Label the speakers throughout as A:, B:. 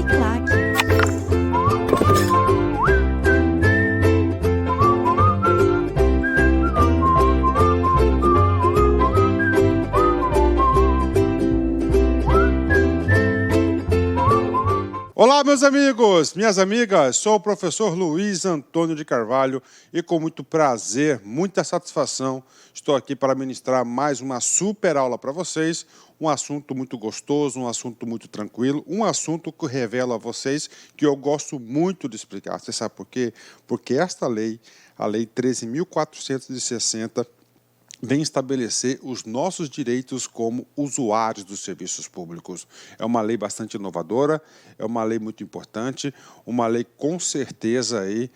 A: Uniclac.
B: Olá, meus amigos, minhas amigas, sou o professor Luiz Antônio de Carvalho e com muito prazer, muita satisfação, estou aqui para ministrar mais uma super aula para vocês, um assunto muito gostoso, um assunto muito tranquilo, um assunto que revela a vocês que eu gosto muito de explicar. Você sabe por quê? Porque esta lei, a Lei 13.460, vem estabelecer os nossos direitos como usuários dos serviços públicos. É uma lei bastante inovadora, é uma lei muito importante, uma lei com certeza aí,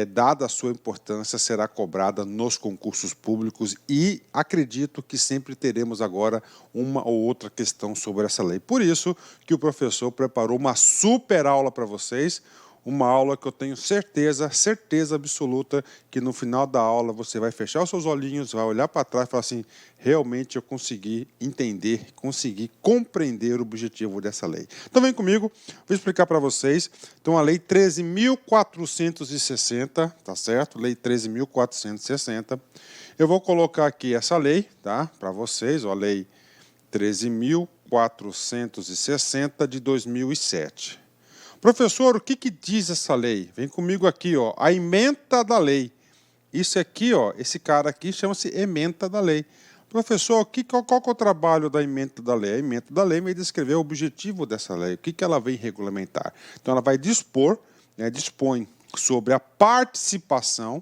B: dada a sua importância, será cobrada nos concursos públicos e acredito que sempre teremos agora uma ou outra questão sobre essa lei. Por isso que o professor preparou uma super aula para vocês, uma aula que eu tenho certeza absoluta, que no final da aula você vai fechar os seus olhinhos, vai olhar para trás e falar assim, realmente eu consegui entender, consegui compreender o objetivo dessa lei. Então vem comigo, vou explicar para vocês. Então a Lei 13.460, tá certo? Lei 13.460. Eu vou colocar aqui essa lei, tá? Para vocês, ó, a Lei 13.460 de 2007. Professor, o que diz essa lei? Vem comigo aqui, ó, a ementa da lei. Isso aqui, ó, esse cara aqui chama-se ementa da lei. Professor, qual que é o trabalho da ementa da lei? A ementa da lei vai descrever o objetivo dessa lei, o que ela vem regulamentar. Então, ela vai dispõe sobre a participação,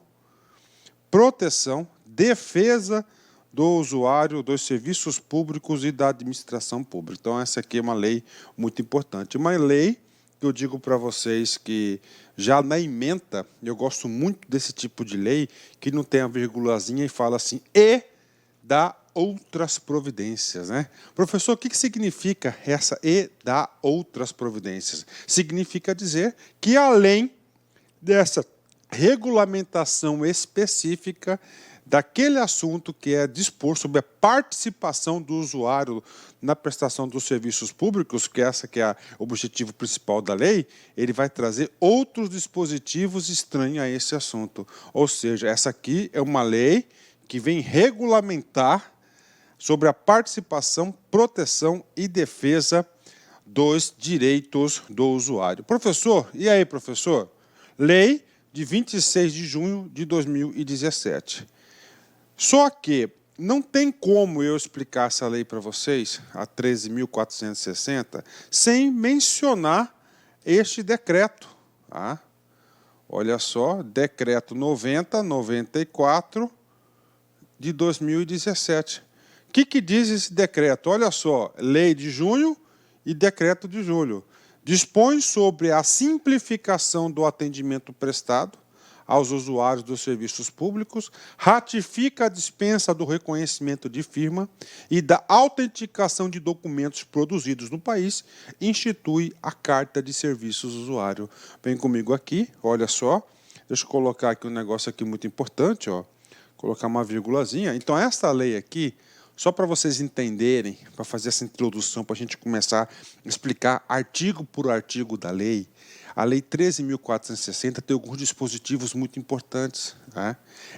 B: proteção, defesa do usuário, dos serviços públicos e da administração pública. Então, essa aqui é uma lei muito importante. Uma lei que eu digo para vocês que já na ementa, eu gosto muito desse tipo de lei, que não tem a virgulazinha e fala assim, e dá outras providências, né? Professor, o que significa essa e dá outras providências? Significa dizer que além dessa regulamentação específica daquele assunto que é dispor sobre a participação do usuário na prestação dos serviços públicos, que essa que é o objetivo principal da lei, ele vai trazer outros dispositivos estranhos a esse assunto. Ou seja, essa aqui é uma lei que vem regulamentar sobre a participação, proteção e defesa dos direitos do usuário. Professor, e aí, professor? Lei de 26 de junho de 2017. Só que não tem como eu explicar essa lei para vocês, a 13.460, sem mencionar este decreto. Tá? Olha só, decreto 90/94 de 2017. O que diz esse decreto? Olha só, lei de junho e decreto de julho. Dispõe sobre a simplificação do atendimento prestado aos usuários dos serviços públicos, ratifica a dispensa do reconhecimento de firma e da autenticação de documentos produzidos no país, institui a Carta de Serviços do Usuário. Vem comigo aqui, olha só, deixa eu colocar aqui um negócio aqui muito importante, ó, colocar uma vírgulazinha. Então, essa lei aqui, só para vocês entenderem, para fazer essa introdução, para a gente começar a explicar artigo por artigo da lei, a Lei 13.460 tem alguns dispositivos muito importantes. Tá?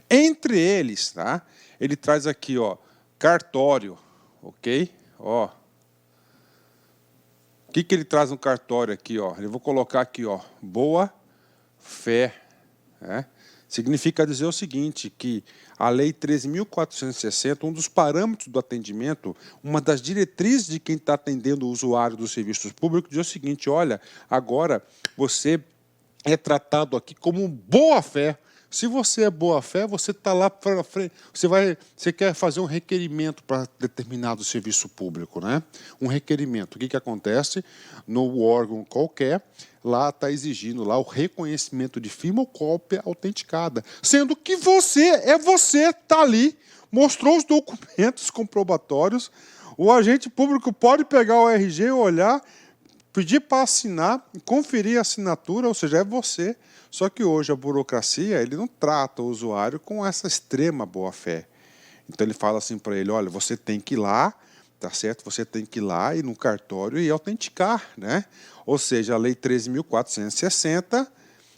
B: Entre eles, tá? Ele traz aqui, ó, cartório, ok? Ó. O que ele traz no cartório aqui? Ó? Eu vou colocar aqui, ó, boa fé. Né? Significa dizer o seguinte, que a Lei 13.460, um dos parâmetros do atendimento, uma das diretrizes de quem está atendendo o usuário dos serviços públicos, diz o seguinte, olha, agora você é tratado aqui como boa-fé. Se você é boa-fé, você está lá para frente, você quer fazer um requerimento para determinado serviço público, né? Um requerimento. O que acontece? No órgão qualquer, lá está exigindo lá o reconhecimento de firma ou cópia autenticada, sendo que você está ali, mostrou os documentos comprobatórios, o agente público pode pegar o RG, olhar, pedir para assinar, conferir a assinatura, ou seja, é você. Só que hoje a burocracia, ele não trata o usuário com essa extrema boa-fé. Então ele fala assim para ele, olha, você tem que ir lá, tá certo? Você tem que ir lá e no cartório e autenticar, né? Ou seja, a Lei 13.460,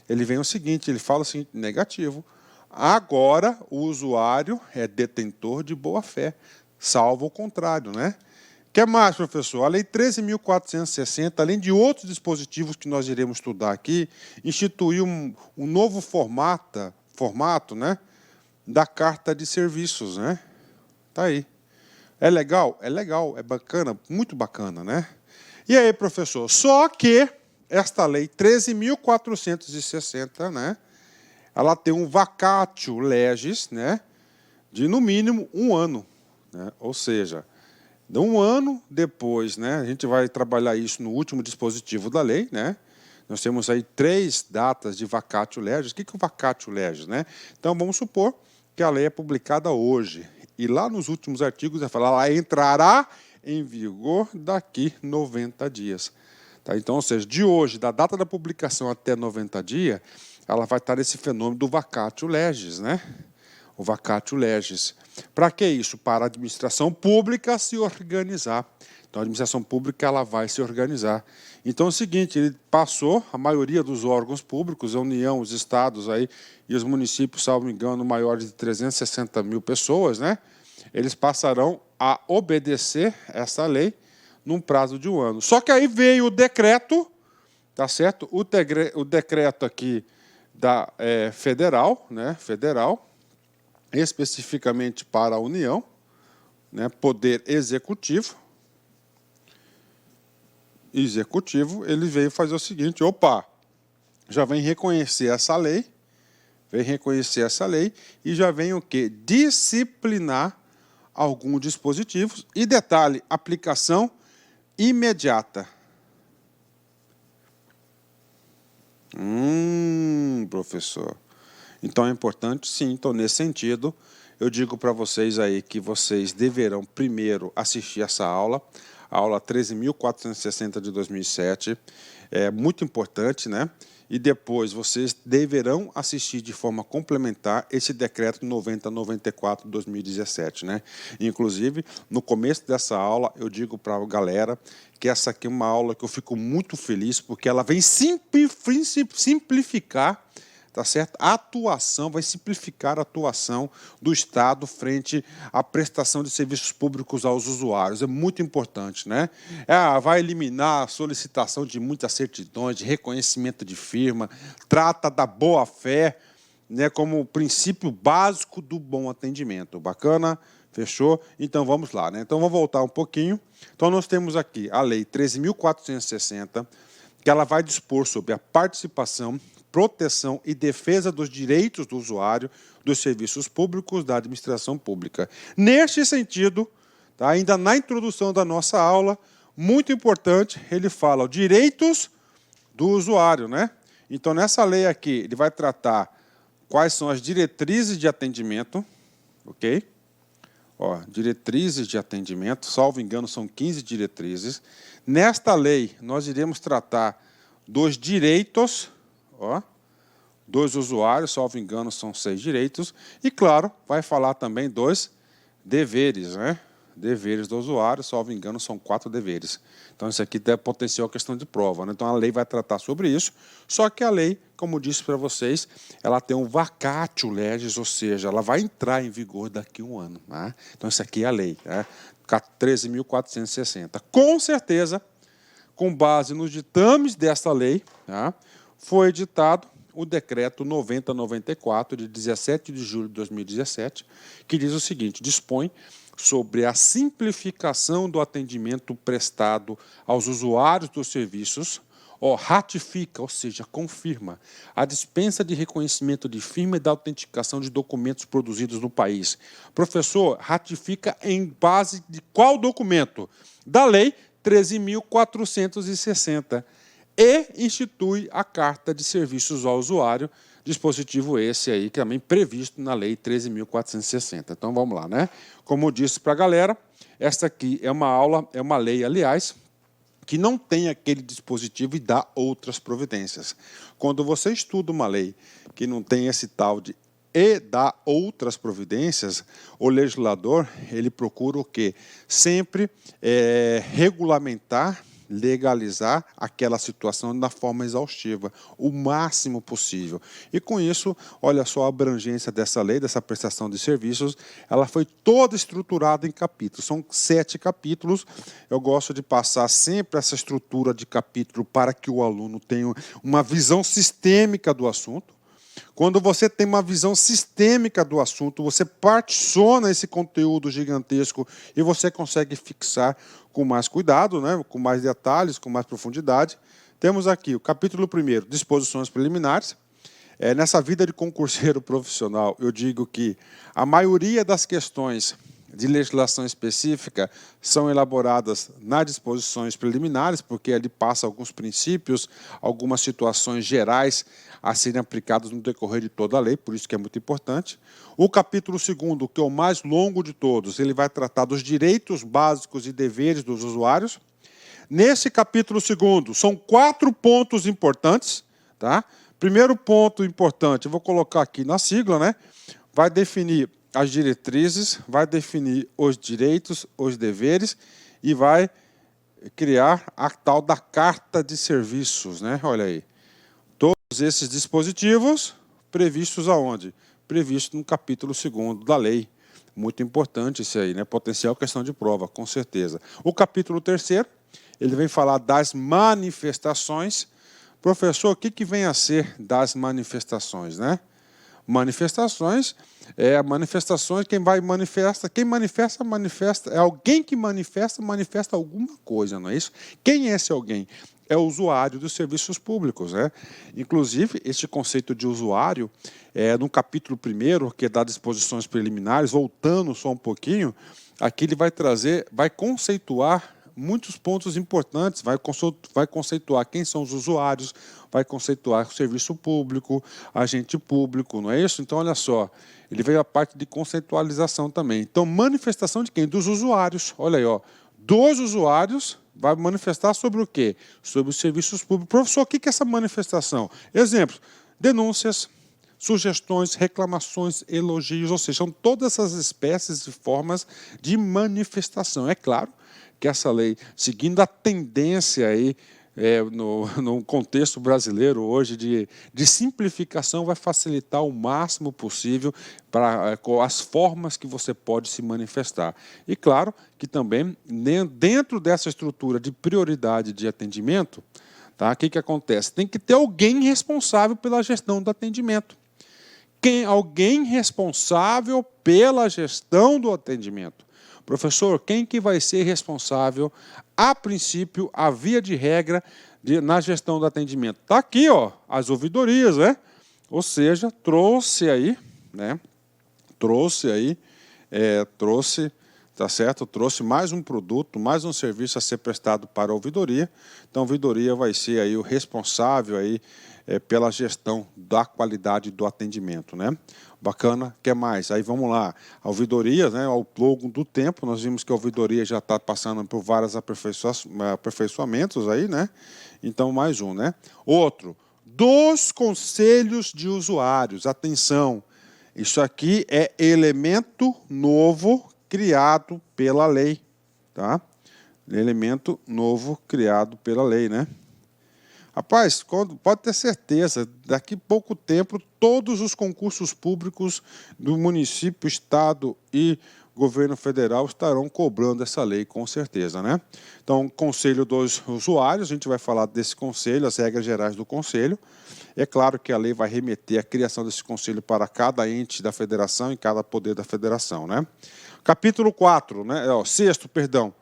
B: ele vem o seguinte, ele fala o seguinte, negativo. Agora, o usuário é detentor de boa-fé, salvo o contrário, né? O que mais, professor? A Lei 13.460, além de outros dispositivos que nós iremos estudar aqui, instituiu um novo formato, né, da Carta de Serviços, né? Tá aí. É legal? É legal, é bacana, muito bacana, né? E aí, professor? Só que esta Lei 13.460, né, ela tem um vacatio legis, né, de no mínimo 1 ano, né? Ou seja, de 1 ano depois, né, a gente vai trabalhar isso no último dispositivo da lei, né? Nós temos aí 3 datas de vacatio legis. O que é o vacatio legis, né? Então, vamos supor que a lei é publicada hoje. E lá nos últimos artigos vai falar, ela entrará em vigor daqui 90 dias. Tá? Então, ou seja, de hoje, da data da publicação até 90 dias, ela vai estar nesse fenômeno do vacatio legis, né? O vacatio legis. Para que isso? Para a administração pública se organizar. Então, a administração pública ela vai se organizar. Então, é o seguinte, ele passou, a maioria dos órgãos públicos, a União, os estados aí, e os municípios, salvo engano, maiores de 360 mil pessoas, né? Eles passarão a obedecer essa lei num prazo de 1 ano. Só que aí veio o decreto, tá certo? O decreto aqui da federal, né? Federal, especificamente para a União, né? Poder executivo, ele veio fazer o seguinte, opa, já vem reconhecer essa lei, e já vem o quê? Disciplinar alguns dispositivos. E detalhe, aplicação imediata. Professor. Então é importante, sim. Então, nesse sentido, eu digo para vocês aí que vocês deverão primeiro assistir essa aula, a aula 13.460 de 2007. É muito importante, né? E depois vocês deverão assistir de forma complementar esse decreto 9094 de 2017, né? Inclusive, no começo dessa aula, eu digo para a galera que essa aqui é uma aula que eu fico muito feliz, porque ela vem simplificar, tá certo? A atuação, vai simplificar a atuação do Estado frente à prestação de serviços públicos aos usuários. É muito importante, né? Vai eliminar a solicitação de muitas certidões, de reconhecimento de firma, trata da boa-fé, né, como princípio básico do bom atendimento. Bacana? Fechou? Então, vamos lá, né? Então, vamos voltar um pouquinho. Então, nós temos aqui a Lei 13.460, que ela vai dispor sobre a participação, proteção e defesa dos direitos do usuário dos serviços públicos da administração pública. Neste sentido, tá, ainda na introdução da nossa aula, muito importante, ele fala direitos do usuário, né? Então, nessa lei aqui, ele vai tratar quais são as diretrizes de atendimento, ok? Diretrizes de atendimento, salvo engano, são 15 diretrizes. Nesta lei, nós iremos tratar dos direitos, dos usuários, salvo engano, são 6 direitos. E, claro, vai falar também dos deveres, né? Deveres do usuário, salvo engano, são 4 deveres. Então, isso aqui é potencial questão de prova, né? Então, a lei vai tratar sobre isso, só que a lei, como disse para vocês, ela tem um vacatio legis, ou seja, ela vai entrar em vigor daqui a 1 ano. Né? Então, isso aqui é a lei, né? 13.460. Com certeza, com base nos ditames dessa lei, tá, foi editado o decreto 9094, de 17 de julho de 2017, que diz o seguinte, dispõe sobre a simplificação do atendimento prestado aos usuários dos serviços, ratifica, ou seja, confirma, a dispensa de reconhecimento de firma e da autenticação de documentos produzidos no país. Professor, ratifica em base de qual documento? Da Lei 13.460. E institui a Carta de Serviços ao Usuário, dispositivo esse aí, que também previsto na Lei 13.460. Então, vamos lá, né? Como eu disse para a galera, esta aqui é uma aula, é uma lei, aliás, que não tem aquele dispositivo e dá outras providências. Quando você estuda uma lei que não tem esse tal de e dar outras providências, o legislador ele procura o quê? Sempre regulamentar, legalizar aquela situação da forma exaustiva, o máximo possível. E com isso, olha só a abrangência dessa lei, dessa prestação de serviços, ela foi toda estruturada em capítulos, são 7 capítulos. Eu gosto de passar sempre essa estrutura de capítulo para que o aluno tenha uma visão sistêmica do assunto. Quando você tem uma visão sistêmica do assunto, você particiona esse conteúdo gigantesco e você consegue fixar com mais cuidado, né, com mais detalhes, com mais profundidade. Temos aqui o capítulo 1º, disposições preliminares. Nessa vida de concurseiro profissional, eu digo que a maioria das questões de legislação específica são elaboradas nas disposições preliminares, porque ali passa alguns princípios, algumas situações gerais a serem aplicadas no decorrer de toda a lei, por isso que é muito importante. O capítulo 2º, que é o mais longo de todos, ele vai tratar dos direitos básicos e deveres dos usuários. Nesse capítulo 2º, são 4 pontos importantes, tá? Primeiro ponto importante, eu vou colocar aqui na sigla, né? Vai definir as diretrizes, vai definir os direitos, os deveres e vai criar a tal da Carta de Serviços, né? Olha aí. Todos esses dispositivos previstos aonde? Previsto no capítulo 2º da lei. Muito importante isso aí, né? Potencial questão de prova, com certeza. O capítulo 3º, ele vem falar das manifestações. Professor, o que vem a ser das manifestações, né? Manifestações manifestações, quem manifesta, é alguém que manifesta alguma coisa, não é isso? Quem é esse alguém? É o usuário dos serviços públicos, né? Inclusive, este conceito de usuário, no capítulo 1º, que é das disposições preliminares, voltando só um pouquinho, aqui ele vai conceituar muitos pontos importantes, vai conceituar quem são os usuários, vai conceituar o serviço público, agente público, não é isso? Então, olha só, ele veio a parte de conceitualização também. Então, manifestação de quem? Dos usuários. Olha aí, ó, dos usuários vai manifestar sobre o quê? Sobre os serviços públicos. Professor, o que é essa manifestação? Exemplos, denúncias, sugestões, reclamações, elogios, ou seja, são todas essas espécies e formas de manifestação. É claro que essa lei, seguindo a tendência aí, no contexto brasileiro hoje de simplificação, vai facilitar o máximo possível para as formas que você pode se manifestar. E claro que também, dentro dessa estrutura de prioridade de atendimento, tá, o que acontece? Tem que ter alguém responsável pela gestão do atendimento. Alguém responsável pela gestão do atendimento. Professor, quem que vai ser responsável, a princípio, a via de regra, na gestão do atendimento? Está aqui, ó, as ouvidorias, né? Ou seja, trouxe, tá certo? Trouxe mais um produto, mais um serviço a ser prestado para a ouvidoria. Então, a ouvidoria vai ser aí o responsável aí, pela gestão da qualidade do atendimento, né? Bacana, quer mais? Aí vamos lá, a ouvidoria, né, ao longo do tempo, nós vimos que a ouvidoria já está passando por vários aperfeiçoamentos aí, né? Então, mais um, né? Outro, dos conselhos de usuários, atenção, isso aqui é elemento novo criado pela lei, tá? Elemento novo criado pela lei, né? Rapaz, pode ter certeza, daqui a pouco tempo, todos os concursos públicos do município, estado e governo federal estarão cobrando essa lei, com certeza, né? Então, Conselho dos Usuários, a gente vai falar desse conselho, as regras gerais do conselho. É claro que a lei vai remeter a criação desse conselho para cada ente da federação e cada poder da federação, né? Capítulo 4, né? 6º, perdão.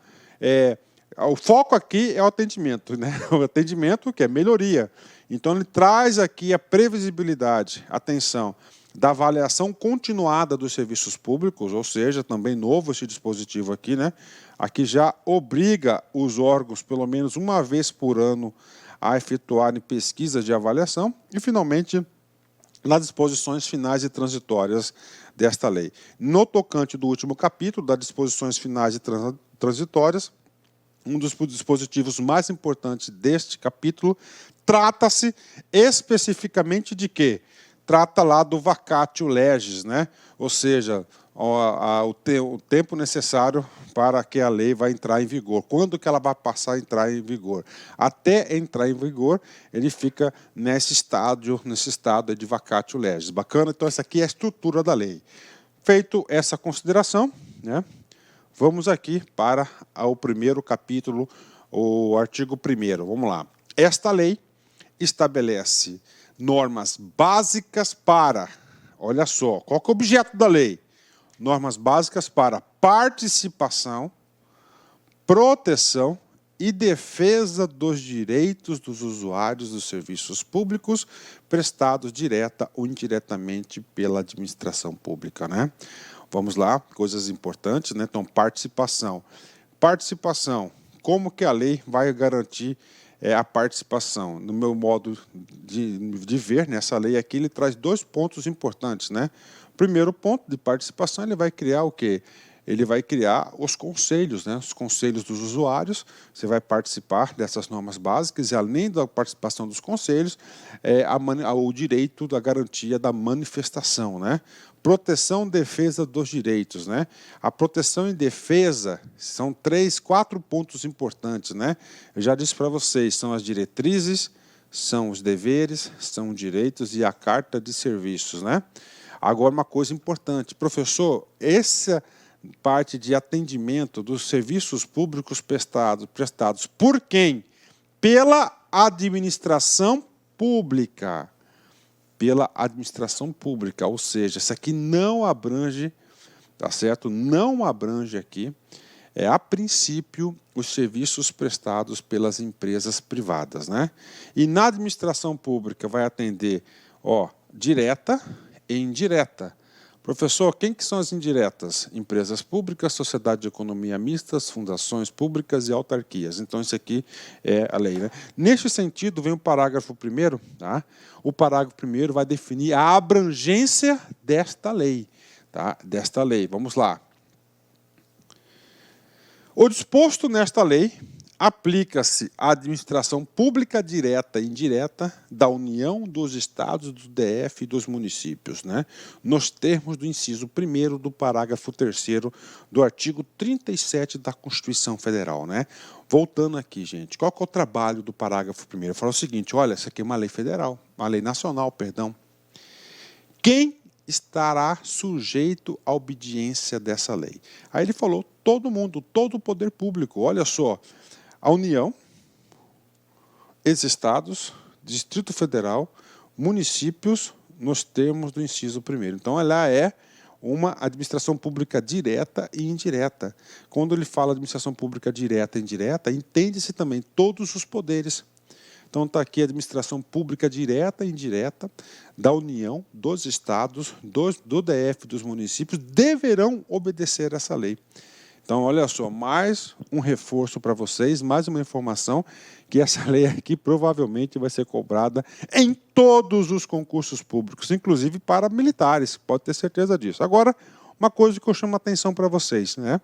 B: O foco aqui é o atendimento, né? O atendimento que é melhoria. Então, ele traz aqui a previsibilidade, atenção, da avaliação continuada dos serviços públicos, ou seja, também novo esse dispositivo aqui, né? Aqui já obriga os órgãos, pelo menos uma vez por ano, a efetuarem pesquisas de avaliação. E, finalmente, nas disposições finais e transitórias desta lei. No tocante do último capítulo, das disposições finais e transitórias, um dos dispositivos mais importantes deste capítulo trata-se especificamente de quê? trata lá do vacatio legis, né? Ou seja, o tempo necessário para que a lei vai entrar em vigor. Quando que ela vai passar a entrar em vigor? Até entrar em vigor, ele fica nesse estado de vacatio legis. Bacana? Então, essa aqui é a estrutura da lei. Feito essa consideração, né, vamos aqui para o primeiro capítulo, o artigo 1º. Vamos lá. Esta lei estabelece normas básicas para, olha só, qual que é o objeto da lei? Normas básicas para participação, proteção e defesa dos direitos dos usuários dos serviços públicos prestados direta ou indiretamente pela administração pública, né? Vamos lá, coisas importantes, né? Então, participação. Participação, como que a lei vai garantir a participação? No meu modo de ver, nessa lei aqui, ele traz 2 pontos importantes, né? Primeiro ponto de participação, ele vai criar o quê? Ele vai criar os conselhos, né? Os conselhos dos usuários. Você vai participar dessas normas básicas e, além da participação dos conselhos, o direito da garantia da manifestação, né? Proteção e defesa dos direitos, né? A proteção e defesa são 4 pontos importantes, né? Eu já disse para vocês, são as diretrizes, são os deveres, são os direitos e a carta de serviços, né? Agora, uma coisa importante, professor, essa parte de atendimento dos serviços públicos prestados por quem? Pela administração pública. Pela administração pública, ou seja, isso aqui não abrange, tá certo? Não abrange aqui, a princípio, os serviços prestados pelas empresas privadas, né? E na administração pública vai atender, direta e indireta. Professor, quem que são as indiretas? Empresas públicas, sociedade de economia mistas, fundações públicas e autarquias. Então, isso aqui é a lei, né? Neste sentido, vem o parágrafo 1º, tá? O parágrafo 1º vai definir a abrangência desta lei, tá? Desta lei. Vamos lá. O disposto nesta lei aplica-se à administração pública direta e indireta da União, dos Estados, do DF e dos municípios, né? Nos termos do inciso 1º do parágrafo 3º do artigo 37 da Constituição Federal, né? Voltando aqui, gente, qual que é o trabalho do parágrafo 1º? Fala o seguinte, olha, essa aqui é uma lei federal, uma lei nacional, perdão. Quem estará sujeito à obediência dessa lei? Aí ele falou, todo mundo, todo o poder público, olha só, a União, os Estados, Distrito Federal, municípios, nos termos do inciso 1º. Então, ela é uma administração pública direta e indireta. Quando ele fala administração pública direta e indireta, entende-se também todos os poderes. Então, está aqui a administração pública direta e indireta da União, dos Estados, do DF, dos municípios, deverão obedecer essa lei. Então, olha só, mais um reforço para vocês, mais uma informação que essa lei aqui provavelmente vai ser cobrada em todos os concursos públicos, inclusive para militares, pode ter certeza disso. Agora, uma coisa que eu chamo a atenção para vocês, né?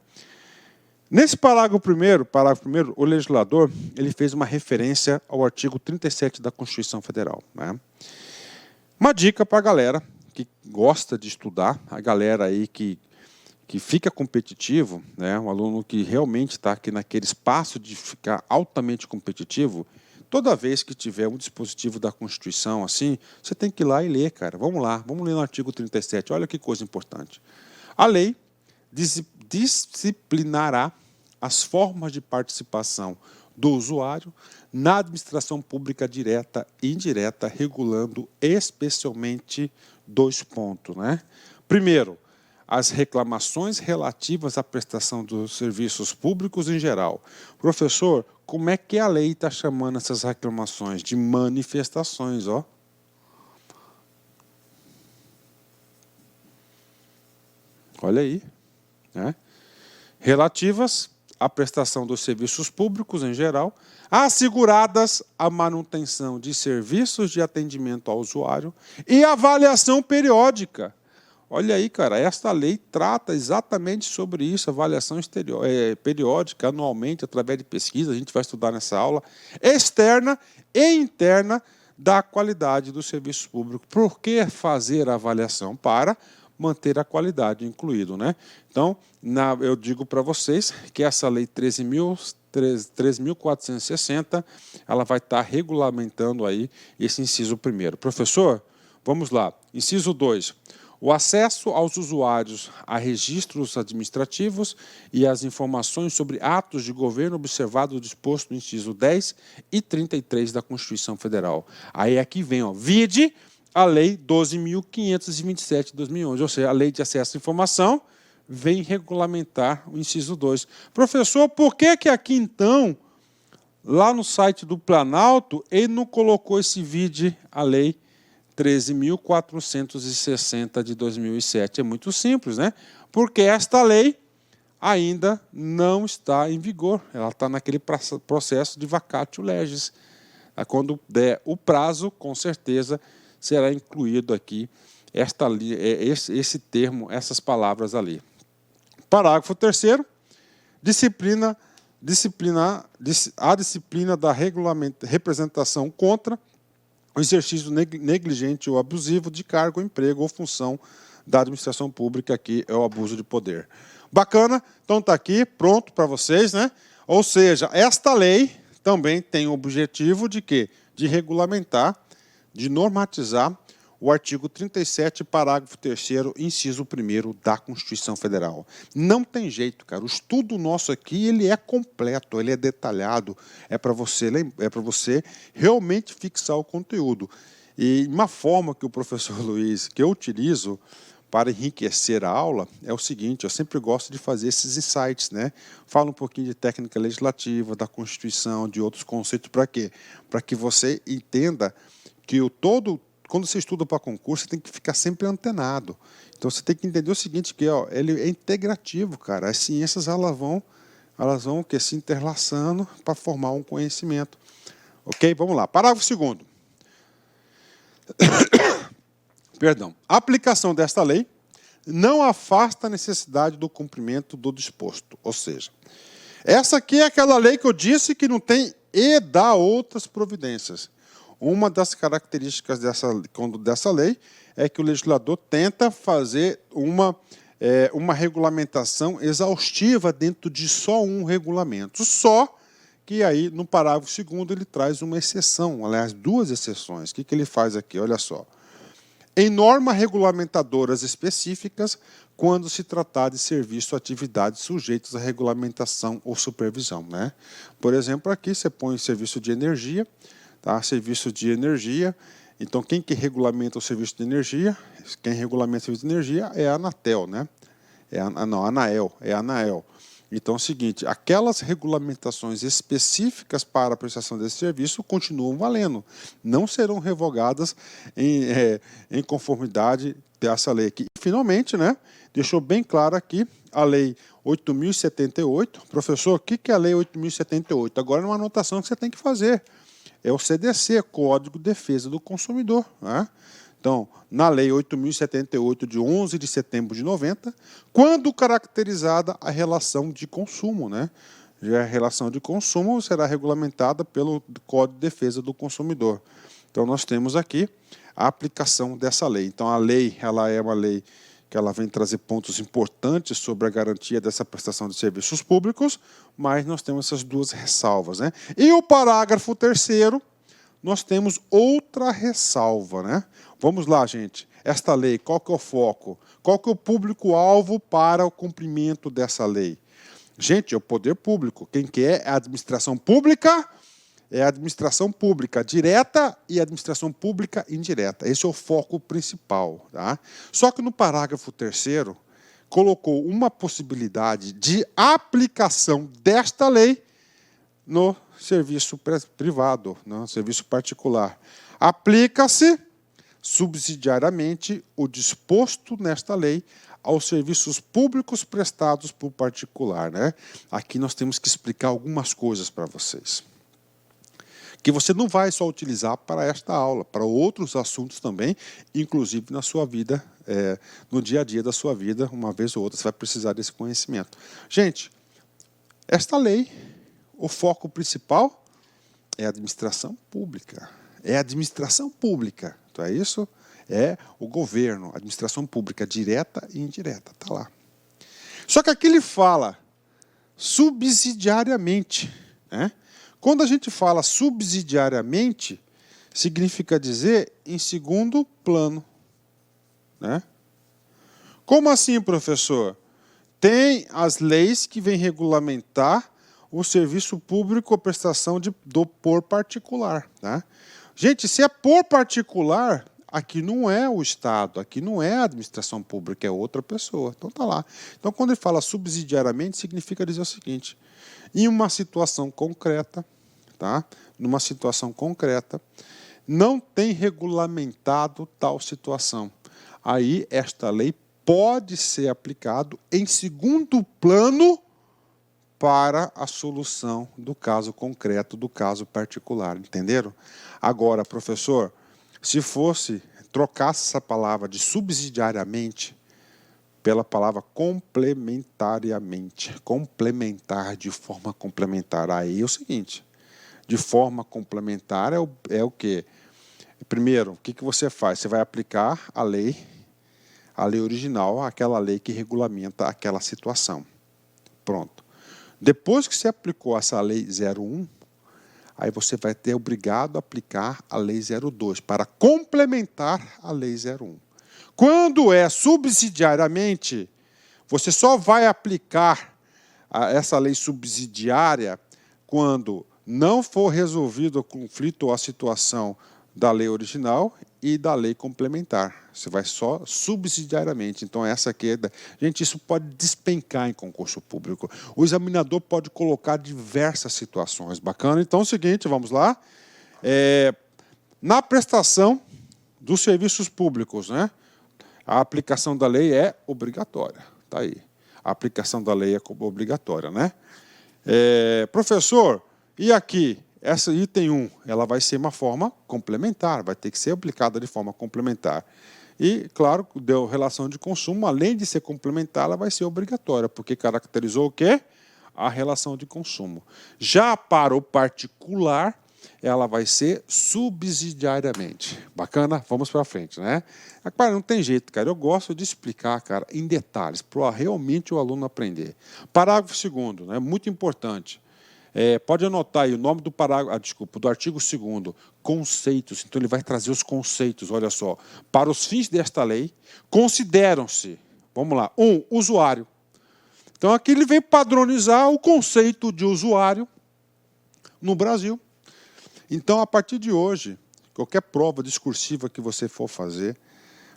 B: Nesse parágrafo 1º, o legislador ele fez uma referência ao artigo 37 da Constituição Federal, né? Uma dica para a galera que gosta de estudar, a galera aí que fica competitivo, né, um aluno que realmente está aqui naquele espaço de ficar altamente competitivo, toda vez que tiver um dispositivo da Constituição assim, você tem que ir lá e ler, cara. Vamos lá, vamos ler no artigo 37, olha que coisa importante. A lei disciplinará as formas de participação do usuário na administração pública direta e indireta, regulando especialmente 2 pontos, né? Primeiro, as reclamações relativas à prestação dos serviços públicos em geral. Professor, como é que a lei está chamando essas reclamações? De manifestações, ó. Olha aí, né? Relativas à prestação dos serviços públicos em geral, asseguradas a manutenção de serviços de atendimento ao usuário e avaliação periódica. Olha aí, cara, esta lei trata exatamente sobre isso, avaliação periódica, anualmente, através de pesquisa, a gente vai estudar nessa aula, externa e interna da qualidade do serviço público. Por que fazer a avaliação? Para manter a qualidade incluído, né? Então, eu digo para vocês que essa lei 13.460, ela vai estar regulamentando aí esse inciso primeiro. Professor, vamos lá. Inciso 2. O acesso aos usuários a registros administrativos e as informações sobre atos de governo observado o disposto no inciso 10 e 33 da Constituição Federal. Aí aqui vem, ó, vide a Lei 12.527 de 2011, ou seja, a Lei de Acesso à Informação vem regulamentar o inciso 2. Professor, por que aqui, então, lá no site do Planalto, ele não colocou esse vide a Lei 13.460 de 2007? É muito simples, né? Porque esta lei ainda não está em vigor. Ela está naquele processo de vacatio legis. Quando der o prazo, com certeza, será incluído aqui esse termo, essas palavras ali. Parágrafo 3º, a disciplina da representação contra o exercício negligente ou abusivo de cargo, emprego ou função da administração pública, aqui é o abuso de poder. Bacana? Então está aqui, pronto para vocês, né? Ou seja, esta lei também tem o objetivo de quê? De regulamentar, de normatizar o artigo 37, parágrafo 3º, inciso 1º da Constituição Federal. Não tem jeito, cara. O estudo nosso aqui, ele é completo, ele é detalhado, é para você realmente fixar o conteúdo. E uma forma que o professor Luiz, que eu utilizo para enriquecer a aula, é o seguinte: eu sempre gosto de fazer esses insights, né? Falo um pouquinho de técnica legislativa, da Constituição, de outros conceitos, para quê? Para que você entenda que quando você estuda para concurso, você tem que ficar sempre antenado. Então, você tem que entender o seguinte, que ó, ele é integrativo, cara. As ciências elas vão se interlaçando para formar um conhecimento. Ok? Vamos lá. Parágrafo 2º. Perdão. A aplicação desta lei não afasta a necessidade do cumprimento do disposto. Ou seja, essa aqui é aquela lei que eu disse que não tem e dá outras providências. Uma das características dessa lei é que o legislador tenta fazer uma regulamentação exaustiva dentro de só um regulamento. Só que aí, no parágrafo 2º, ele traz uma exceção, aliás, duas exceções. O que ele faz aqui? Olha só. Em normas regulamentadoras específicas, quando se tratar de serviço ou atividades sujeitos a regulamentação ou supervisão, né? Por exemplo, aqui você põe serviço de energia, tá? Serviço de energia. Então, quem que regulamenta o serviço de energia? Quem regulamenta o serviço de energia é a Anatel, né? Anael. Então é o seguinte, aquelas regulamentações específicas para a prestação desse serviço continuam valendo. Não serão revogadas em conformidade dessa lei aqui. E, finalmente, né, deixou bem claro aqui a Lei 8.078. Professor, o que é a Lei 8.078? Agora é uma anotação que você tem que fazer. É o CDC, Código de Defesa do Consumidor, né? Então, na Lei 8.078, de 11 de setembro de 90, quando caracterizada a relação de consumo, né? Já a relação de consumo será regulamentada pelo Código de Defesa do Consumidor. Então, nós temos aqui a aplicação dessa lei. Então, a lei ela é uma lei que ela vem trazer pontos importantes sobre a garantia dessa prestação de serviços públicos, mas nós temos essas duas ressalvas, né? E o parágrafo 3º, nós temos outra ressalva, né? Vamos lá, gente. Esta lei, qual que é o foco? Qual que é o público-alvo para o cumprimento dessa lei? Gente, é o poder público. Quem que é a administração pública? É a administração pública direta e a administração pública indireta. Esse é o foco principal, tá? Só que no parágrafo 3º, colocou uma possibilidade de aplicação desta lei no serviço privado, no serviço particular. Aplica-se subsidiariamente o disposto nesta lei aos serviços públicos prestados por particular, né? Aqui nós temos que explicar algumas coisas para vocês, que você não vai só utilizar para esta aula, para outros assuntos também, inclusive na sua vida, no dia a dia da sua vida, uma vez ou outra, você vai precisar desse conhecimento. Gente, esta lei, o foco principal é a administração pública. É a administração pública. Então é isso? É o governo, a administração pública direta e indireta. Está lá. Só que aqui ele fala subsidiariamente, né? Quando a gente fala subsidiariamente, significa dizer em segundo plano, né? Como assim, professor? Tem as leis que vêm regulamentar o serviço público ou prestação por particular, tá? Gente, se é por particular, aqui não é o Estado, aqui não é a administração pública, é outra pessoa. Então tá lá. Então quando ele fala subsidiariamente, significa dizer o seguinte: em uma situação concreta, tá? Numa situação concreta, não tem regulamentado tal situação. Aí esta lei pode ser aplicado em segundo plano para a solução do caso concreto, do caso particular. Entenderam? Agora, professor, se fosse, trocasse essa palavra de subsidiariamente pela palavra complementariamente, complementar, de forma complementar, aí é o seguinte, de forma complementar é o quê? Primeiro, o que você faz? Você vai aplicar a lei original, aquela lei que regulamenta aquela situação. Pronto. Depois que você aplicou essa lei 01, aí você vai ter obrigado a aplicar a lei 02 para complementar a lei 01. Quando é subsidiariamente, você só vai aplicar essa lei subsidiária quando não for resolvido o conflito ou a situação da lei original e da lei complementar. Você vai só subsidiariamente. Então, essa aqui é... Gente, isso pode despencar em concurso público. O examinador pode colocar diversas situações. Bacana? Então, é o seguinte, vamos lá. Na prestação dos serviços públicos, né, a aplicação da lei é obrigatória. Está aí. A aplicação da lei é obrigatória, né? Professor, e aqui? Essa item 1, ela vai ser uma forma complementar, vai ter que ser aplicada de forma complementar. E, claro, deu relação de consumo, além de ser complementar, ela vai ser obrigatória, porque caracterizou o quê? A relação de consumo. Já para o particular, ela vai ser subsidiariamente. Bacana? Vamos para frente, né? Cara, não tem jeito, cara. Eu gosto de explicar, cara, em detalhes, para realmente o aluno aprender. Parágrafo 2º, né? Muito importante. Pode anotar aí o nome do parágrafo, do artigo 2º, conceitos. Então, ele vai trazer os conceitos, olha só. Para os fins desta lei, consideram-se, vamos lá, usuário. Então, aqui ele vem padronizar o conceito de usuário no Brasil. Então, a partir de hoje, qualquer prova discursiva que você for fazer,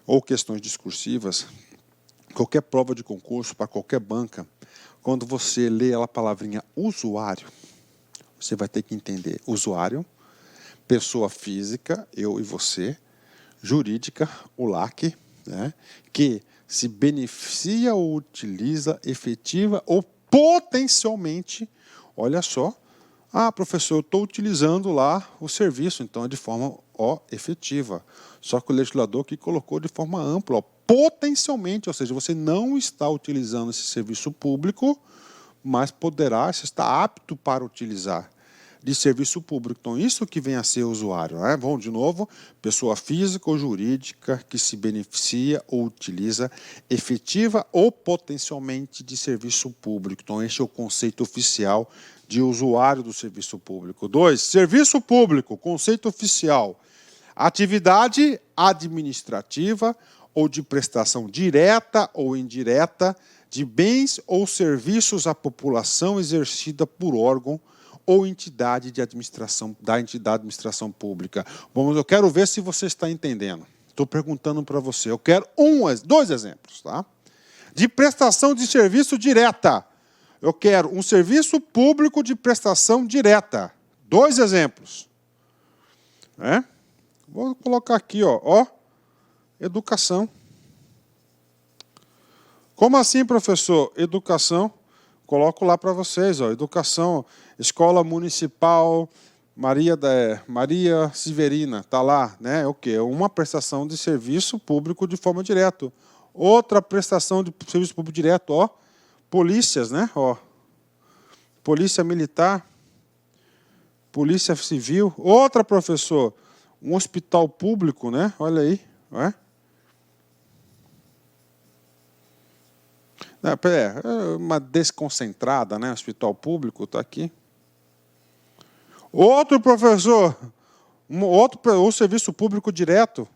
B: ou questões discursivas, qualquer prova de concurso para qualquer banca, quando você lê a palavrinha usuário, você vai ter que entender usuário, pessoa física, eu e você, jurídica, o LAC, né, que se beneficia ou utiliza efetiva ou potencialmente, olha só, professor, eu estou utilizando lá o serviço, então é de forma efetiva. Só que o legislador aqui colocou de forma ampla, potencialmente, ou seja, você não está utilizando esse serviço público, mas poderá, você está apto para utilizar de serviço público. Então, isso que vem a ser usuário, né? Vamos de novo, pessoa física ou jurídica que se beneficia ou utiliza efetiva ou potencialmente de serviço público. Então, este é o conceito oficial de usuário do serviço público. 2, serviço público, conceito oficial, atividade administrativa ou de prestação direta ou indireta de bens ou serviços à população exercida por órgão ou entidade de administração, da entidade de administração pública. Eu quero ver se você está entendendo. Estou perguntando para você. Eu quero 2 exemplos, tá? De prestação de serviço direta. Eu quero um serviço público de prestação direta. 2 exemplos. Vou colocar aqui, educação. Como assim, professor? Educação. Coloco lá para vocês, educação, escola municipal Maria Severina, está lá, né? O quê? Uma prestação de serviço público de forma direta. Outra prestação de serviço público direto, polícias, né? Polícia militar, polícia civil. Outra, professor, um hospital público, né? Olha aí, não é? É uma desconcentrada, né? Hospital público está aqui. Outro professor, o serviço público direto.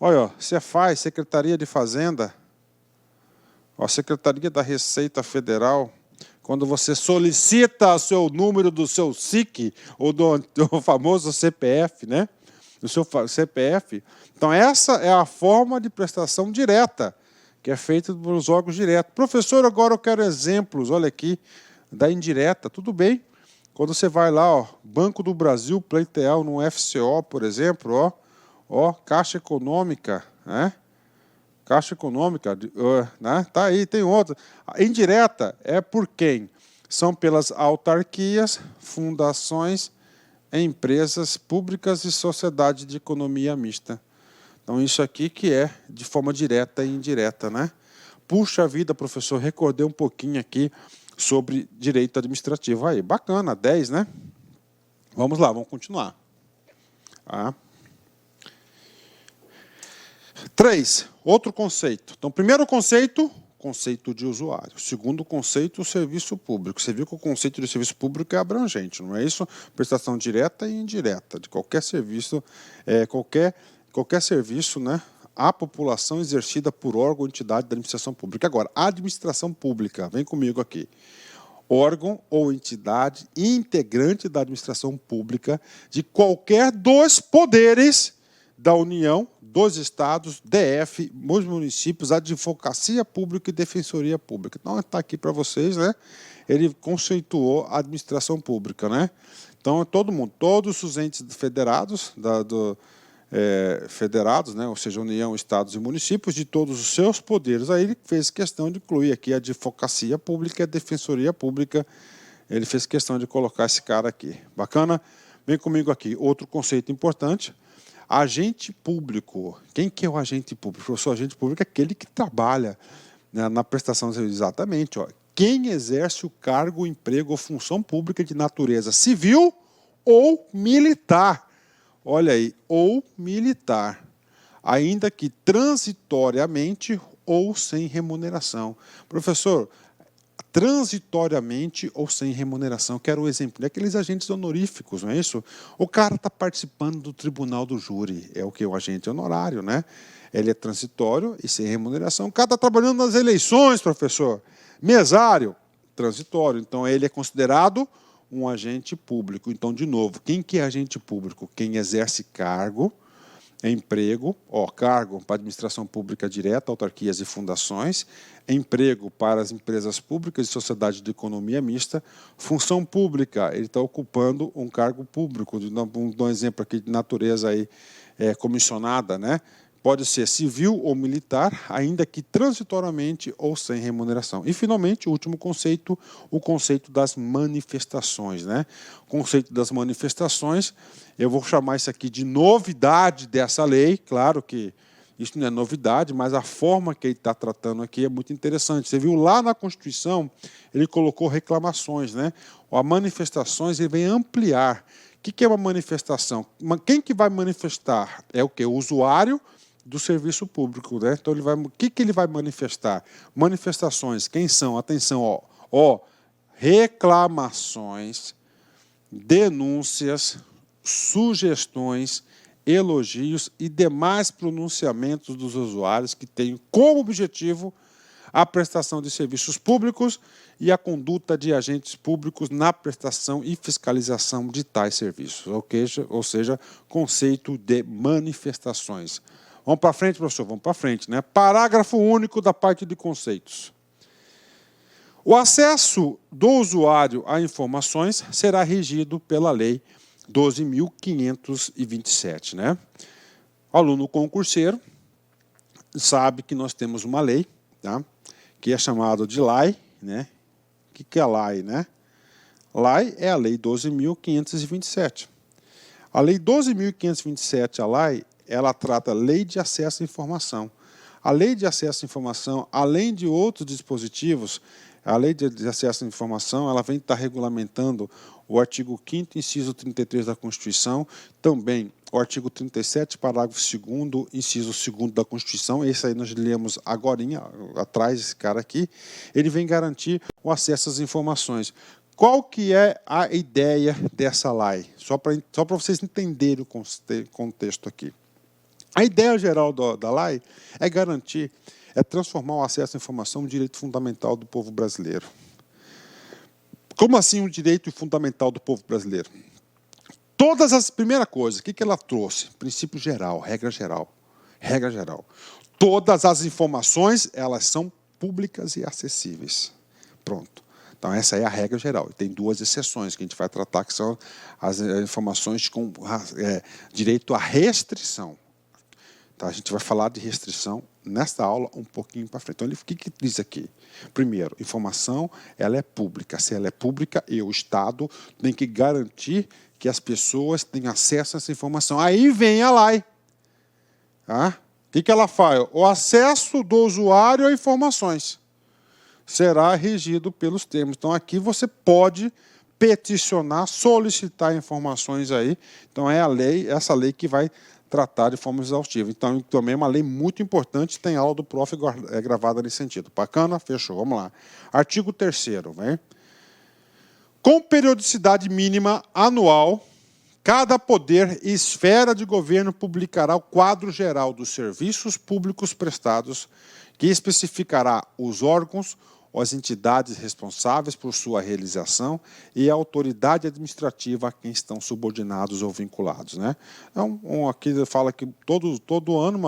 B: Olha, ó, Cefaz, Secretaria de Fazenda, ó, Secretaria da Receita Federal. Quando você solicita o seu número do seu SIC, ou do famoso CPF, né? Do seu CPF. Então, essa é a forma de prestação direta, que é feita pelos órgãos diretos. Professor, agora eu quero exemplos, olha aqui, da indireta. Tudo bem. Quando você vai lá, ó, Banco do Brasil, pleitear no FCO, por exemplo, ó, Caixa Econômica, né? Caixa Econômica, né? Tá aí, tem outra. A indireta é por quem? São pelas autarquias, fundações, empresas públicas e sociedade de economia mista. Então, isso aqui que é de forma direta e indireta, né? Puxa vida, professor, recordei um pouquinho aqui sobre direito administrativo. Aí, bacana, 10, né? Vamos lá, vamos continuar. 3, outro conceito. Então, primeiro conceito de usuário. Segundo conceito, o serviço público. Você viu que o conceito de serviço público é abrangente, não é isso? Prestação direta e indireta de qualquer serviço, qualquer serviço, né, à população exercida por órgão ou entidade da administração pública. Agora, a administração pública, vem comigo aqui. Órgão ou entidade integrante da administração pública de qualquer dos poderes da União, dos estados, DF, dos municípios, advocacia pública e defensoria pública. Então, está aqui para vocês, né? Ele conceituou a administração pública, né? Então, todo mundo, todos os entes federados, federados, né? Ou seja, União, estados e municípios, de todos os seus poderes. Aí ele fez questão de incluir aqui a advocacia pública e a defensoria pública. Ele fez questão de colocar esse cara aqui. Bacana? Vem comigo aqui. Outro conceito importante. Agente público. Quem que é o agente público? O professor, agente público é aquele que trabalha, né, na prestação de serviço. Exatamente. Ó. Quem exerce o cargo, emprego ou função pública de natureza civil ou militar. Olha aí, ou militar. Ainda que transitoriamente ou sem remuneração. Professor, transitoriamente ou sem remuneração. Quero um exemplo daqueles agentes honoríficos, não é isso? O cara está participando do tribunal do júri, é o que? O agente honorário, né? Ele é transitório e sem remuneração. O cara está trabalhando nas eleições, professor. Mesário, transitório. Então, ele é considerado um agente público. Então, de novo, quem que é agente público? Quem exerce cargo, emprego, cargo para administração pública direta, autarquias e fundações, emprego para as empresas públicas e sociedade de economia mista, função pública, ele está ocupando um cargo público, dou um exemplo aqui de natureza aí, comissionada, né? Pode ser civil ou militar, ainda que transitoriamente ou sem remuneração. E, finalmente, o último conceito, o conceito das manifestações, né? O conceito das manifestações, eu vou chamar isso aqui de novidade dessa lei. Claro que isso não é novidade, mas a forma que ele está tratando aqui é muito interessante. Você viu lá na Constituição, ele colocou reclamações, né? A manifestações, ele vem ampliar. O que é uma manifestação? Quem que vai manifestar? É o quê? O usuário do serviço público, né? Então, o que ele vai manifestar? Manifestações, quem são? Atenção, reclamações, denúncias, sugestões, elogios e demais pronunciamentos dos usuários que tenham como objetivo a prestação de serviços públicos e a conduta de agentes públicos na prestação e fiscalização de tais serviços, ou seja, conceito de manifestações. Vamos para frente, professor? Vamos para frente, né? Parágrafo único da parte de conceitos. O acesso do usuário a informações será regido pela Lei 12.527, né? O aluno concurseiro sabe que nós temos uma lei, tá? Que é chamada de LAI, né? O que é LAI, né? LAI é a Lei 12.527. A Lei 12.527, a LAI, ela trata a Lei de Acesso à Informação. A Lei de Acesso à Informação, além de outros dispositivos, a Lei de Acesso à Informação, ela vem estar regulamentando o artigo 5º, inciso 33 da Constituição, também o artigo 37, parágrafo 2º, inciso 2º da Constituição, esse aí nós lemos agorinha, atrás, esse cara aqui, ele vem garantir o acesso às informações. Qual que é a ideia dessa lei? Só para vocês entenderem o contexto aqui. A ideia geral da lei é garantir, é transformar o acesso à informação em um direito fundamental do povo brasileiro. Como assim um direito fundamental do povo brasileiro? Primeira coisa, o que ela trouxe? Princípio geral, regra geral. Regra geral. Todas as informações, elas são públicas e acessíveis. Pronto. Então, essa é a regra geral. Tem duas exceções que a gente vai tratar, que são as informações com direito à restrição. Tá? A gente vai falar de restrição nesta aula um pouquinho para frente. Então, o que diz aqui? Primeiro, informação, ela é pública. Se ela é pública, o Estado tem que garantir que as pessoas tenham acesso a essa informação. Aí vem a lei. Tá? O que ela faz? O acesso do usuário a informações será regido pelos termos. Então, aqui você pode peticionar, solicitar informações aí. Então, é a lei, essa lei que vai tratar de forma exaustiva. Então, também é uma lei muito importante, tem aula do prof. Gravada nesse sentido. Bacana? Fechou. Vamos lá. Artigo 3º, vem. Com periodicidade mínima anual, cada poder e esfera de governo publicará o quadro geral dos serviços públicos prestados, que especificará os órgãos, as entidades responsáveis por sua realização e a autoridade administrativa a quem estão subordinados ou vinculados. Né? Então, aqui fala que todo ano,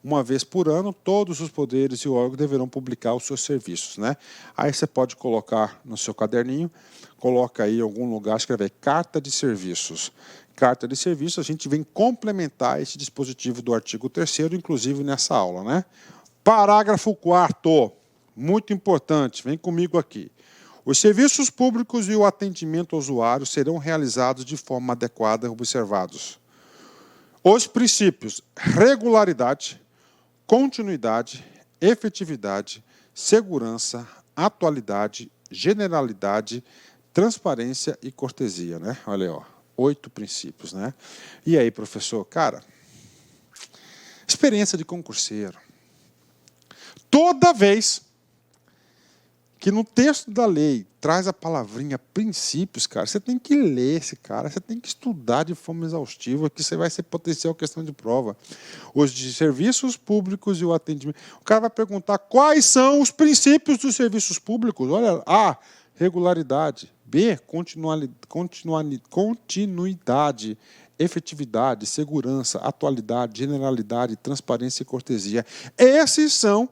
B: uma vez por ano, todos os poderes e órgãos deverão publicar os seus serviços. Né? Aí você pode colocar no seu caderninho, coloca aí em algum lugar, escrever carta de serviços. Carta de serviços, a gente vem complementar esse dispositivo do artigo 3º, inclusive nessa aula. Né? Parágrafo 4º. Muito importante, vem comigo aqui. Os serviços públicos e o atendimento ao usuário serão realizados de forma adequada, observados os princípios regularidade, continuidade, efetividade, segurança, atualidade, generalidade, transparência e cortesia. Né? Olha aí, ó, 8 princípios. Né? E aí, professor, cara, experiência de concurseiro. Toda vez que no texto da lei traz a palavrinha princípios, cara, você tem que ler esse cara, você tem que estudar de forma exaustiva, que você vai ser potencial questão de prova. Os de serviços públicos e o atendimento. O cara vai perguntar quais são os princípios dos serviços públicos. Olha, A, regularidade. B, continuidade. Efetividade, segurança, atualidade, generalidade, transparência e cortesia. Esses são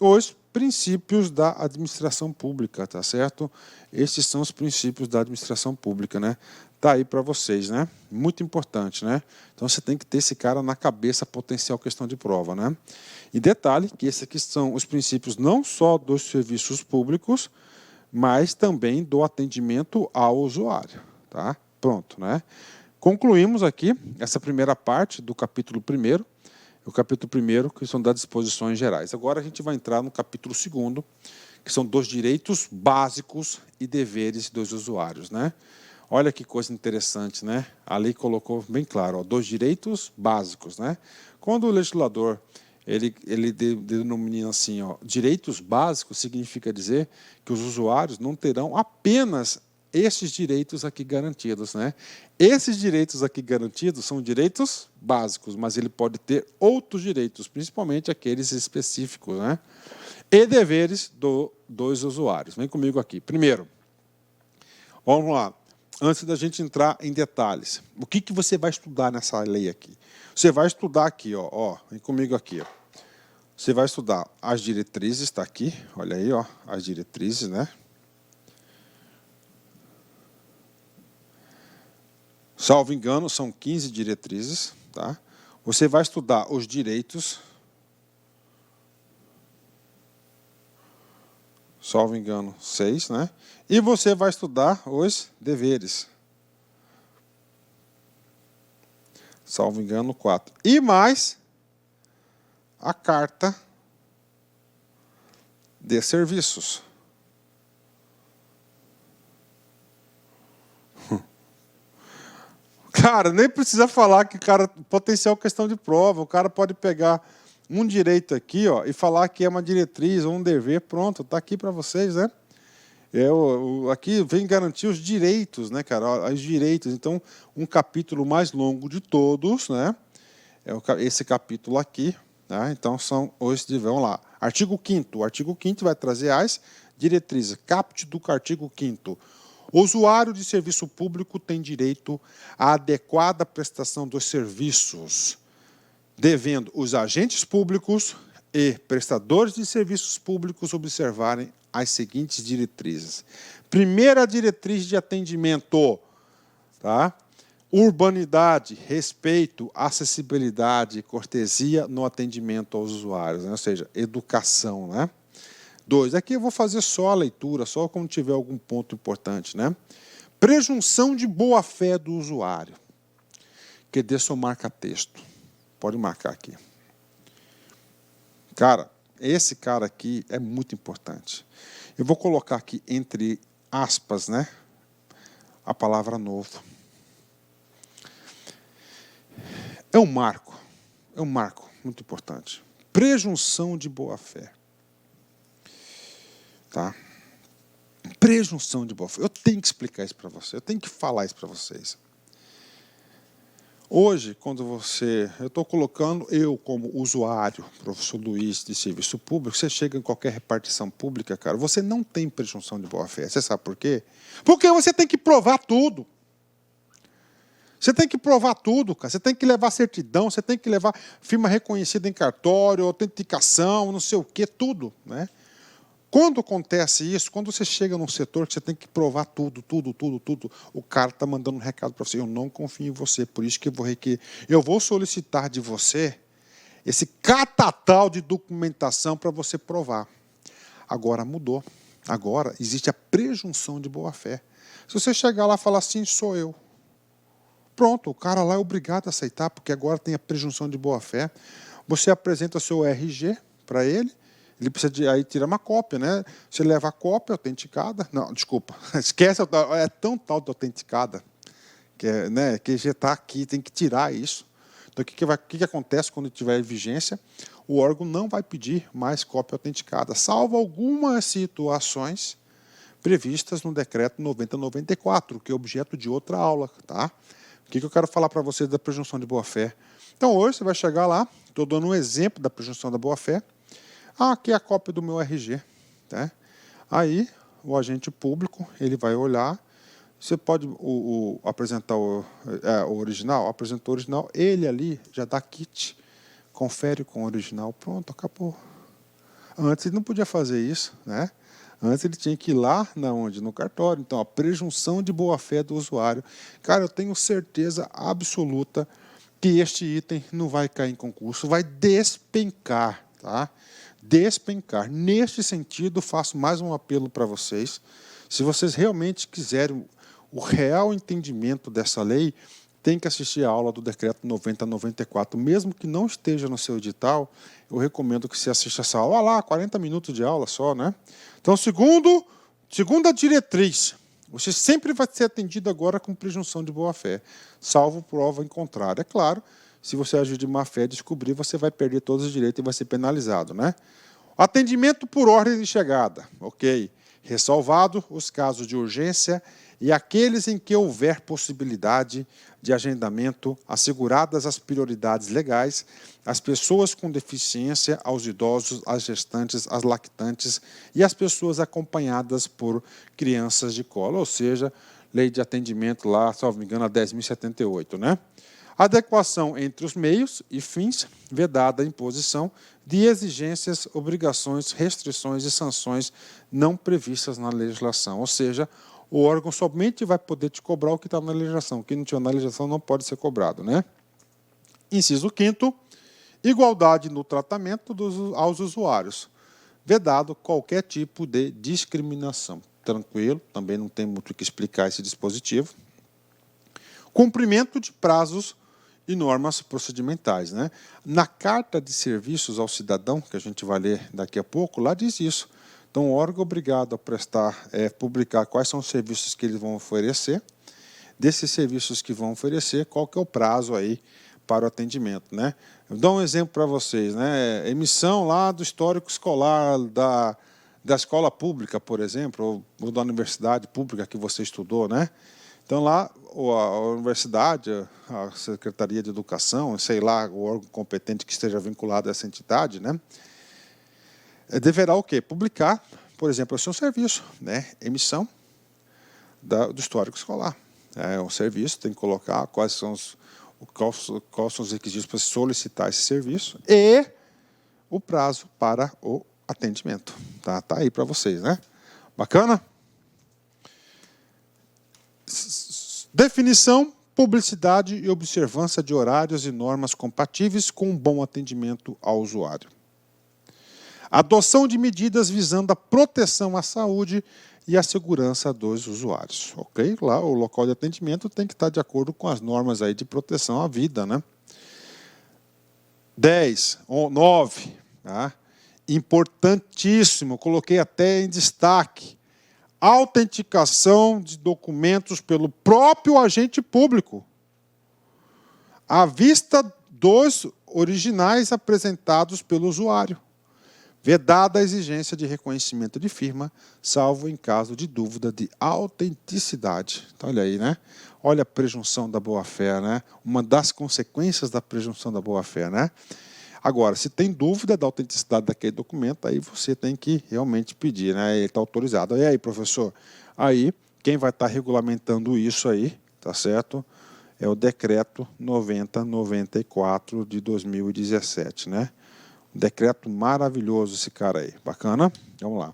B: os princípios da administração pública, tá certo? Esses são os princípios da administração pública, né? Tá aí para vocês, né? Muito importante, né? Então você tem que ter esse cara na cabeça, potencial questão de prova, né? E detalhe que esses aqui são os princípios não só dos serviços públicos, mas também do atendimento ao usuário, tá? Pronto, né? Concluímos aqui essa primeira parte do capítulo 1º, o capítulo 1º, que são das disposições gerais. Agora a gente vai entrar no capítulo 2º, que são dos direitos básicos e deveres dos usuários. Né? Olha que coisa interessante, né? A lei colocou bem claro, ó, dos direitos básicos. Né? Quando o legislador ele denomina assim, ó, direitos básicos, significa dizer que os usuários não terão apenas esses direitos aqui garantidos. Né? Esses direitos aqui garantidos são direitos básicos, mas ele pode ter outros direitos, principalmente aqueles específicos, né? E deveres dos usuários. Vem comigo aqui. Primeiro, vamos lá, antes da gente entrar em detalhes, o que você vai estudar nessa lei aqui? Você vai estudar aqui, ó, vem comigo aqui. Ó. Você vai estudar as diretrizes, está aqui, olha aí, ó, as diretrizes, né? Salvo engano, são 15 diretrizes. Tá? Você vai estudar os direitos. Salvo engano, 6. Né? E você vai estudar os deveres. Salvo engano, 4. E mais a carta de serviços. Cara, nem precisa falar que cara potencial questão de prova. O cara pode pegar um direito aqui, ó, e falar que é uma diretriz ou um dever, pronto, está aqui para vocês, né? Aqui vem garantir os direitos, né, cara? Os direitos. Então, um capítulo mais longo de todos, né? Esse capítulo aqui, tá? Então, são os de, vamos lá. Artigo 5º. O artigo 5º vai trazer as diretrizes. Caput do artigo 5º. O usuário de serviço público tem direito à adequada prestação dos serviços, devendo os agentes públicos e prestadores de serviços públicos observarem as seguintes diretrizes. Primeira diretriz de atendimento, tá? Urbanidade, respeito, acessibilidade, cortesia no atendimento aos usuários, né? Ou seja, educação, né? 2. Aqui eu vou fazer só a leitura, só quando tiver algum ponto importante, né? Presunção de boa-fé do usuário. Que dê seu marca-texto. Pode marcar aqui. Cara, esse cara aqui é muito importante. Eu vou colocar aqui entre aspas, né? A palavra novo. É um marco muito importante. Presunção de boa-fé. Tá? Presunção de boa-fé. Eu tenho que explicar isso para você, eu tenho que falar isso para vocês. Hoje, quando eu estou colocando eu como usuário, professor Luiz de serviço público, você chega em qualquer repartição pública, cara, você não tem presunção de boa-fé. Você sabe por quê? Porque você tem que provar tudo. Você tem que provar tudo, cara. Você tem que levar certidão, você tem que levar firma reconhecida em cartório, autenticação, não sei o quê, tudo, né? Quando acontece isso, quando você chega num setor que você tem que provar tudo, o cara está mandando um recado para você, eu não confio em você, por isso que eu vou solicitar de você esse catatal de documentação para você provar. Agora mudou. Agora existe a presunção de boa-fé. Se você chegar lá e falar assim, sou eu. Pronto, o cara lá é obrigado a aceitar, porque agora tem a presunção de boa-fé. Você apresenta seu RG para ele, ele precisa aí tirar uma cópia, né? Você leva a cópia autenticada. Não, desculpa, esquece, é tão tal de autenticada que já está aqui, tem que tirar isso. Então, o que acontece quando tiver vigência? O órgão não vai pedir mais cópia autenticada, salvo algumas situações previstas no decreto 9094, que é objeto de outra aula, tá? O que eu quero falar para vocês da presunção de boa-fé? Então, hoje você vai chegar lá, estou dando um exemplo da presunção da boa-fé. Aqui é a cópia do meu RG. Tá? Aí, o agente público, ele vai olhar, você pode apresentar o original, apresentou o original, ele ali já dá kit, confere com o original, pronto, acabou. Antes ele não podia fazer isso, né? Antes ele tinha que ir lá no cartório. Então, a presunção de boa-fé do usuário. Cara, eu tenho certeza absoluta que este item não vai cair em concurso, vai despencar, tá? Despencar. Neste sentido, faço mais um apelo para vocês. Se vocês realmente quiserem o real entendimento dessa lei, tem que assistir a aula do decreto 9094. Mesmo que não esteja no seu edital, eu recomendo que você assista essa aula. Olha lá, 40 minutos de aula só, né? Então, segunda diretriz, você sempre vai ser atendido agora com presunção de boa-fé, salvo prova em contrário. É claro, se você agir de má-fé e descobrir, você vai perder todos os direitos e vai ser penalizado, né? Atendimento por ordem de chegada, ok. Ressalvado os casos de urgência e aqueles em que houver possibilidade de agendamento, asseguradas as prioridades legais, às pessoas com deficiência, aos idosos, às gestantes, às lactantes e às pessoas acompanhadas por crianças de colo, ou seja, lei de atendimento lá, se não me engano, a 10.078, né? Adequação entre os meios e fins, vedada a imposição de exigências, obrigações, restrições e sanções não previstas na legislação. Ou seja, o órgão somente vai poder te cobrar o que está na legislação. O que não tiver na legislação não pode ser cobrado, né? Inciso 5º, igualdade no tratamento aos usuários. Vedado qualquer tipo de discriminação. Tranquilo, também não tem muito o que explicar esse dispositivo. Cumprimento de prazos e normas procedimentais, né? Na Carta de Serviços ao Cidadão, que a gente vai ler daqui a pouco, lá diz isso. Então, o órgão é obrigado a publicar quais são os serviços que eles vão oferecer, desses serviços que vão oferecer, qual que é o prazo aí para o atendimento, né? Eu dou um exemplo para vocês, né? Emissão lá do histórico escolar da escola pública, por exemplo, ou da universidade pública que você estudou, né? Então lá a universidade, a Secretaria de Educação, sei lá, o órgão competente que esteja vinculado a essa entidade, né? Deverá o quê? Publicar, por exemplo, o seu serviço, né? Emissão do histórico escolar. É um serviço, tem que colocar quais são os requisitos para solicitar esse serviço e o prazo para o atendimento. Tá aí para vocês, né? Bacana? Definição, publicidade e observância de horários e normas compatíveis com um bom atendimento ao usuário. Adoção de medidas visando a proteção à saúde e à segurança dos usuários. Ok? Lá o local de atendimento tem que estar de acordo com as normas aí de proteção à vida, né? 9. Tá? Importantíssimo, coloquei até em destaque. Autenticação de documentos pelo próprio agente público, à vista dos originais apresentados pelo usuário. Vedada a exigência de reconhecimento de firma, salvo em caso de dúvida de autenticidade. Então, olha aí, né? Olha a presunção da boa-fé, né? Uma das consequências da presunção da boa-fé, né? Agora, se tem dúvida da autenticidade daquele documento, aí você tem que realmente pedir, né? Ele está autorizado. E aí, professor? Aí, quem vai estar regulamentando isso aí, tá certo? É o decreto 9094 de 2017, né? Um decreto maravilhoso esse cara aí. Bacana? Vamos lá.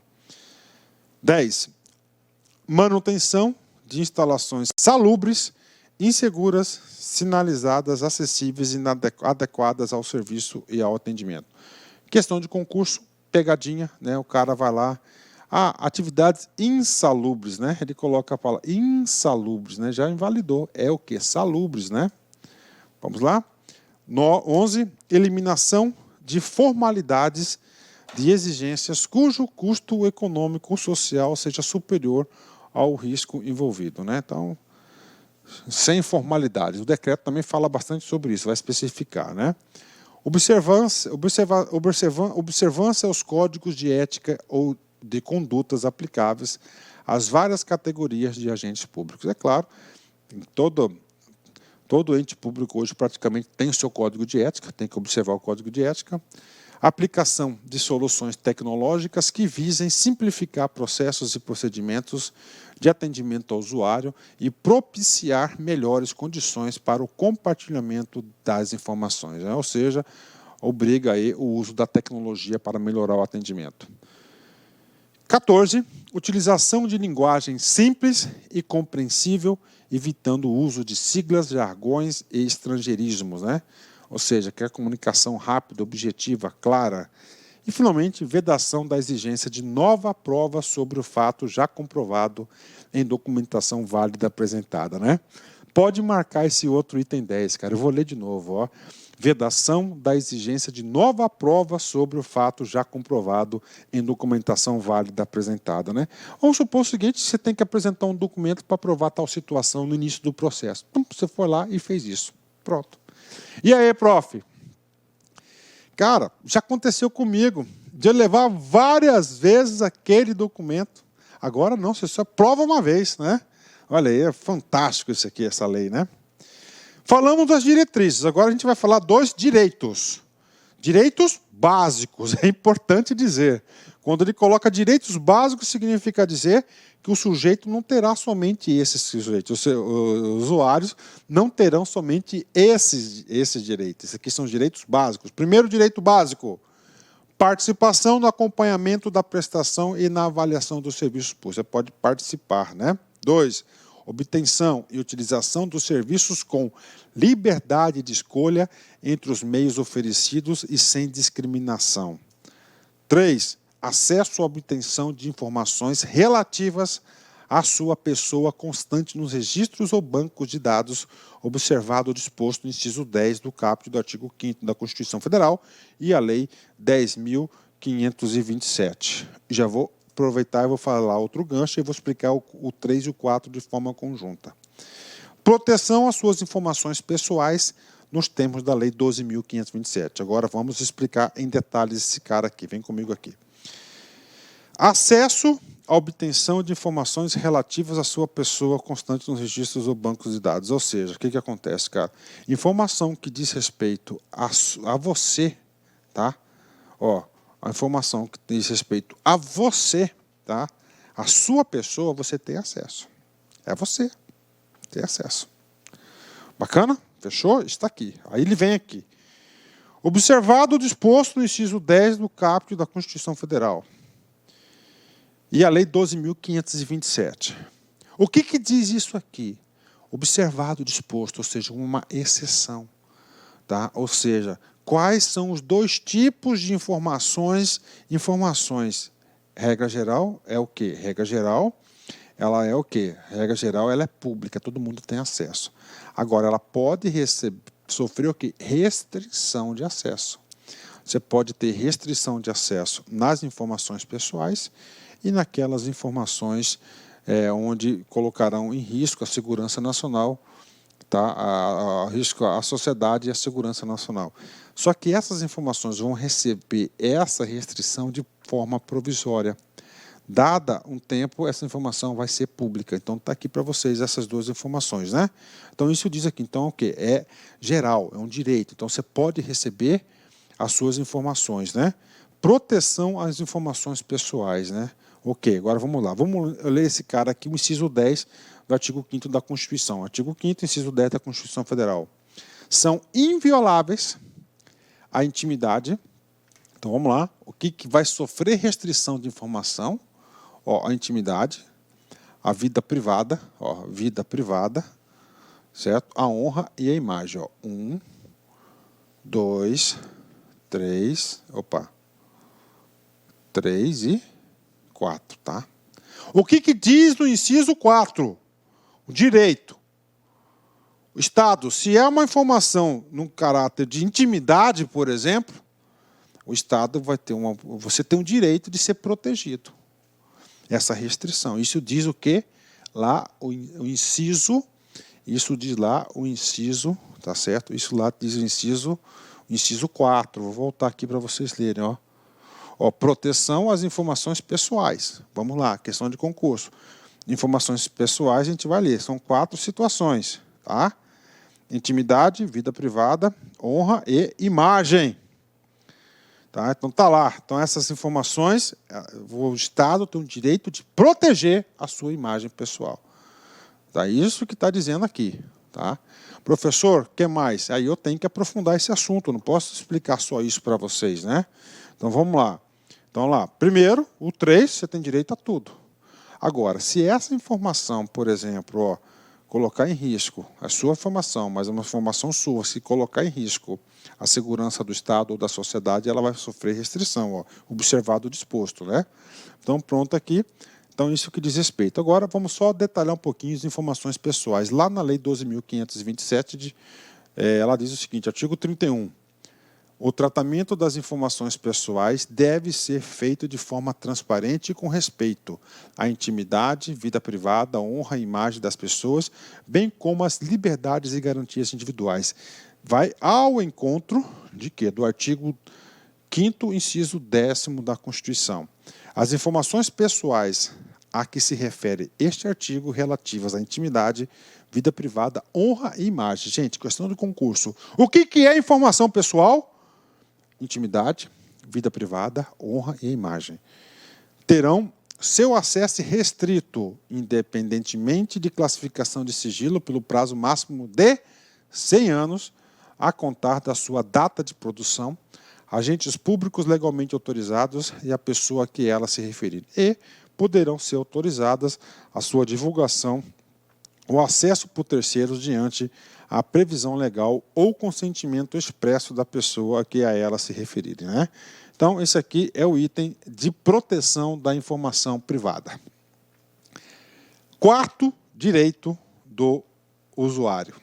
B: 10. Manutenção de instalações salubres, inseguras, sinalizadas, acessíveis e adequadas ao serviço e ao atendimento. Questão de concurso, pegadinha, né? O cara vai lá. Atividades insalubres, né? Ele coloca a palavra insalubres, né? Já invalidou. É o quê? Salubres, né? Vamos lá? 11. Eliminação de formalidades de exigências cujo custo econômico ou social seja superior ao risco envolvido, né? Então, sem formalidades. O decreto também fala bastante sobre isso, vai especificar, né? Observância aos códigos de ética ou de condutas aplicáveis às várias categorias de agentes públicos. É claro, todo ente público hoje praticamente tem o seu código de ética, tem que observar o código de ética. Aplicação de soluções tecnológicas que visem simplificar processos e procedimentos de atendimento ao usuário e propiciar melhores condições para o compartilhamento das informações, né? Ou seja, obriga aí o uso da tecnologia para melhorar o atendimento. 14. Utilização de linguagem simples e compreensível, evitando o uso de siglas, jargões e estrangeirismos, né? Ou seja, que a comunicação rápida, objetiva, clara. E, finalmente, vedação da exigência de nova prova sobre o fato já comprovado em documentação válida apresentada, né? Pode marcar esse outro item 10, cara. Eu vou ler de novo, ó. Vedação da exigência de nova prova sobre o fato já comprovado em documentação válida apresentada, né? Vamos supor o seguinte: você tem que apresentar um documento para provar tal situação no início do processo. Então, você foi lá e fez isso. Pronto. E aí, prof? Cara, já aconteceu comigo de eu levar várias vezes aquele documento. Agora não, você só prova uma vez, né? Olha aí, é fantástico isso aqui, essa lei, né? Falamos das diretrizes, agora a gente vai falar dos direitos. Direitos básicos, é importante dizer. Quando ele coloca direitos básicos, significa dizer que o sujeito não terá somente esses sujeitos, os usuários não terão somente esses direitos. Esses aqui são os direitos básicos. Primeiro direito básico: participação no acompanhamento da prestação e na avaliação dos serviços públicos. Você pode participar, né? 2. Obtenção e utilização dos serviços com liberdade de escolha entre os meios oferecidos e sem discriminação. 3. Acesso à obtenção de informações relativas à sua pessoa constante nos registros ou bancos de dados, observado o disposto no inciso 10 do caput do artigo 5º da Constituição Federal e a Lei 10.527. Já vou aproveitar e vou falar outro gancho e vou explicar o 3 e o 4 de forma conjunta. Proteção às suas informações pessoais nos termos da Lei 12.527. Agora vamos explicar em detalhes esse cara aqui. Vem comigo aqui. Acesso à obtenção de informações relativas à sua pessoa constante nos registros ou bancos de dados. Ou seja, o que acontece, cara? Informação que diz respeito a você, tá? Ó, a informação que diz respeito a você, tá? A sua pessoa, você tem acesso. É você. Tem acesso. Bacana? Fechou? Está aqui. Aí ele vem aqui. Observado o disposto no inciso 10 do caput da Constituição Federal e a Lei 12.527. O que diz isso aqui? Observado o disposto, ou seja, uma exceção. Tá? Ou seja, quais são os dois tipos de informações? Informações. Regra geral é o quê? Regra geral, ela é o quê? Regra geral, ela é pública, todo mundo tem acesso. Agora, ela pode sofrer o quê? Restrição de acesso. Você pode ter restrição de acesso nas informações pessoais e naquelas informações onde colocarão em risco a segurança nacional, tá? Risco à sociedade e à segurança nacional. Só que essas informações vão receber essa restrição de forma provisória. Dada um tempo, essa informação vai ser pública. Então, está aqui para vocês essas duas informações, né? Então, isso diz aqui, então, o quê? É geral, é um direito. Então, você pode receber as suas informações, né? Proteção às informações pessoais, né? Ok, agora vamos lá. Vamos ler esse cara aqui, o inciso 10 do artigo 5º da Constituição. Artigo 5º, inciso 10 da Constituição Federal. São invioláveis a intimidade. Então, vamos lá. O que vai sofrer restrição de informação? Ó, a intimidade, a vida privada, ó, vida privada, certo? A honra e a imagem. Ó. 1, 2, 3, 3 e 4, tá? O que diz no inciso 4? O direito. O Estado, se é uma informação num caráter de intimidade, por exemplo, o Estado vai ter você tem um direito de ser protegido. Essa restrição. Isso diz o quê? Lá o inciso, isso diz lá o inciso, tá certo? Isso lá diz o inciso 4. Vou voltar aqui para vocês lerem, ó. Ó, proteção às informações pessoais. Vamos lá, questão de concurso. Informações pessoais a gente vai ler. São 4 situações, tá? Intimidade, vida privada, honra e imagem. Tá? Então tá lá. Então essas informações, o Estado tem o direito de proteger a sua imagem pessoal. Tá? Isso que está dizendo aqui. Tá? Professor, o que mais? Aí eu tenho que aprofundar esse assunto, eu não posso explicar só isso para vocês, né? Então vamos lá. Então lá, primeiro, o 3, você tem direito a tudo. Agora, se essa informação, por exemplo, ó, colocar em risco a sua informação, mas uma informação sua, se colocar em risco a segurança do Estado ou da sociedade, ela vai sofrer restrição, ó, observado o disposto, né? Então, pronto aqui. Então, isso que diz respeito. Agora, vamos só detalhar um pouquinho as informações pessoais. Lá na Lei 12.527, ela diz o seguinte, artigo 31. O tratamento das informações pessoais deve ser feito de forma transparente e com respeito à intimidade, vida privada, honra e imagem das pessoas, bem como às liberdades e garantias individuais. Vai ao encontro de quê? Do artigo 5º, inciso 10º da Constituição. As informações pessoais a que se refere este artigo relativas à intimidade, vida privada, honra e imagem. Gente, questão do concurso. O que é informação pessoal? Intimidade, vida privada, honra e imagem. Terão seu acesso restrito, independentemente de classificação de sigilo, pelo prazo máximo de 100 anos, a contar da sua data de produção, agentes públicos legalmente autorizados e a pessoa a que ela se referir. E poderão ser autorizadas a sua divulgação ou acesso por terceiros diante a previsão legal ou consentimento expresso da pessoa a que a ela se referir, né? Então, esse aqui é o item de proteção da informação privada. Quarto direito do usuário.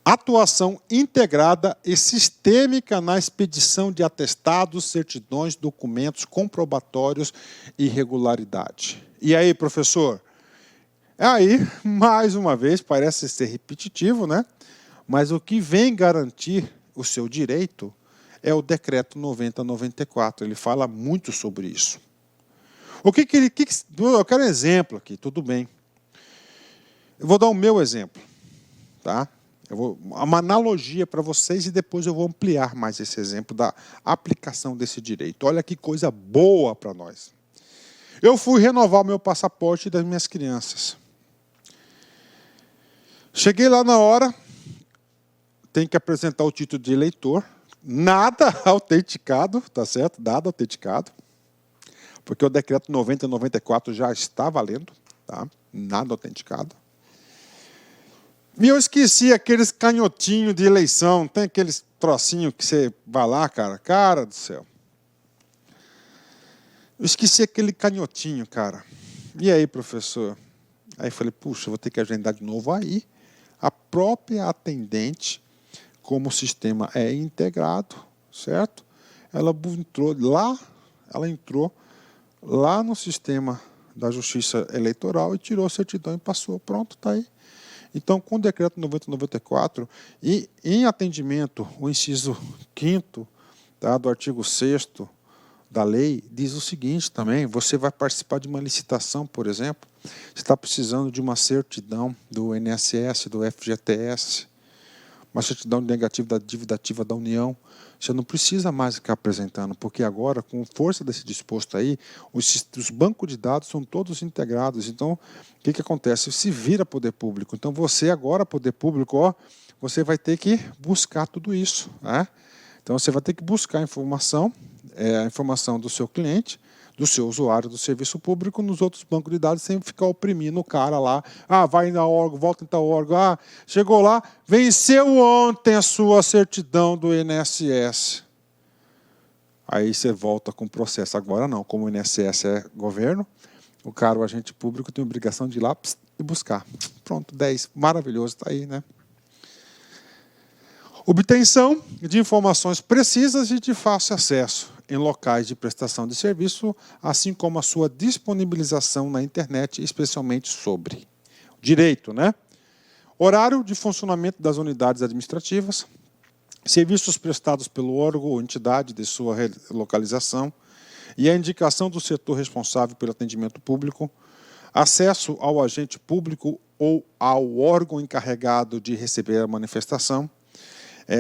B: Atuação integrada e sistêmica na expedição de atestados, certidões, documentos comprobatórios e regularidade. E aí, professor? Aí, mais uma vez, parece ser repetitivo, né? Mas o que vem garantir o seu direito é o Decreto 90/94. Ele fala muito sobre isso. Eu quero um exemplo aqui, tudo bem. Eu vou dar o meu exemplo, tá? Uma analogia para vocês e depois eu vou ampliar mais esse exemplo da aplicação desse direito. Olha que coisa boa para nós. Eu fui renovar o meu passaporte das minhas crianças. Cheguei lá na hora, tem que apresentar o título de eleitor, nada autenticado, tá certo? Nada autenticado, porque o decreto 90/94 já está valendo, tá? Nada autenticado. E eu esqueci aqueles canhotinhos de eleição, tem aqueles trocinhos que você vai lá, cara do céu. Eu esqueci aquele canhotinho, cara. E aí, professor? Aí falei, puxa, vou ter que agendar de novo. Aí, a própria atendente, como o sistema é integrado, certo? Ela entrou lá no sistema da Justiça Eleitoral e tirou a certidão e passou. Pronto, está aí. Então, com o decreto 90/94, e em atendimento, o inciso 5º, tá, do artigo 6º da lei, diz o seguinte também, você vai participar de uma licitação, por exemplo, você está precisando de uma certidão do INSS, do FGTS, uma certidão negativa da dívida ativa da União, você não precisa mais ficar apresentando, porque agora, com força desse disposto aí, os bancos de dados são todos integrados. Então, o que acontece? Se vira poder público. Então, você agora, poder público, você vai ter que buscar tudo isso, né? Então, você vai ter que buscar a informação do seu cliente, do seu usuário do serviço público nos outros bancos de dados, sem ficar oprimindo o cara lá. Vai na órgão, volta em tal órgão. Chegou lá, venceu ontem a sua certidão do INSS. Aí você volta com o processo. Agora não, como o INSS é governo, o agente público tem a obrigação de ir lá e buscar. Pronto, 10. Maravilhoso, está aí, né? Obtenção de informações precisas e de fácil acesso em locais de prestação de serviço, assim como a sua disponibilização na internet, especialmente sobre direito, né? Horário de funcionamento das unidades administrativas, serviços prestados pelo órgão ou entidade de sua localização e a indicação do setor responsável pelo atendimento público, acesso ao agente público ou ao órgão encarregado de receber a manifestação,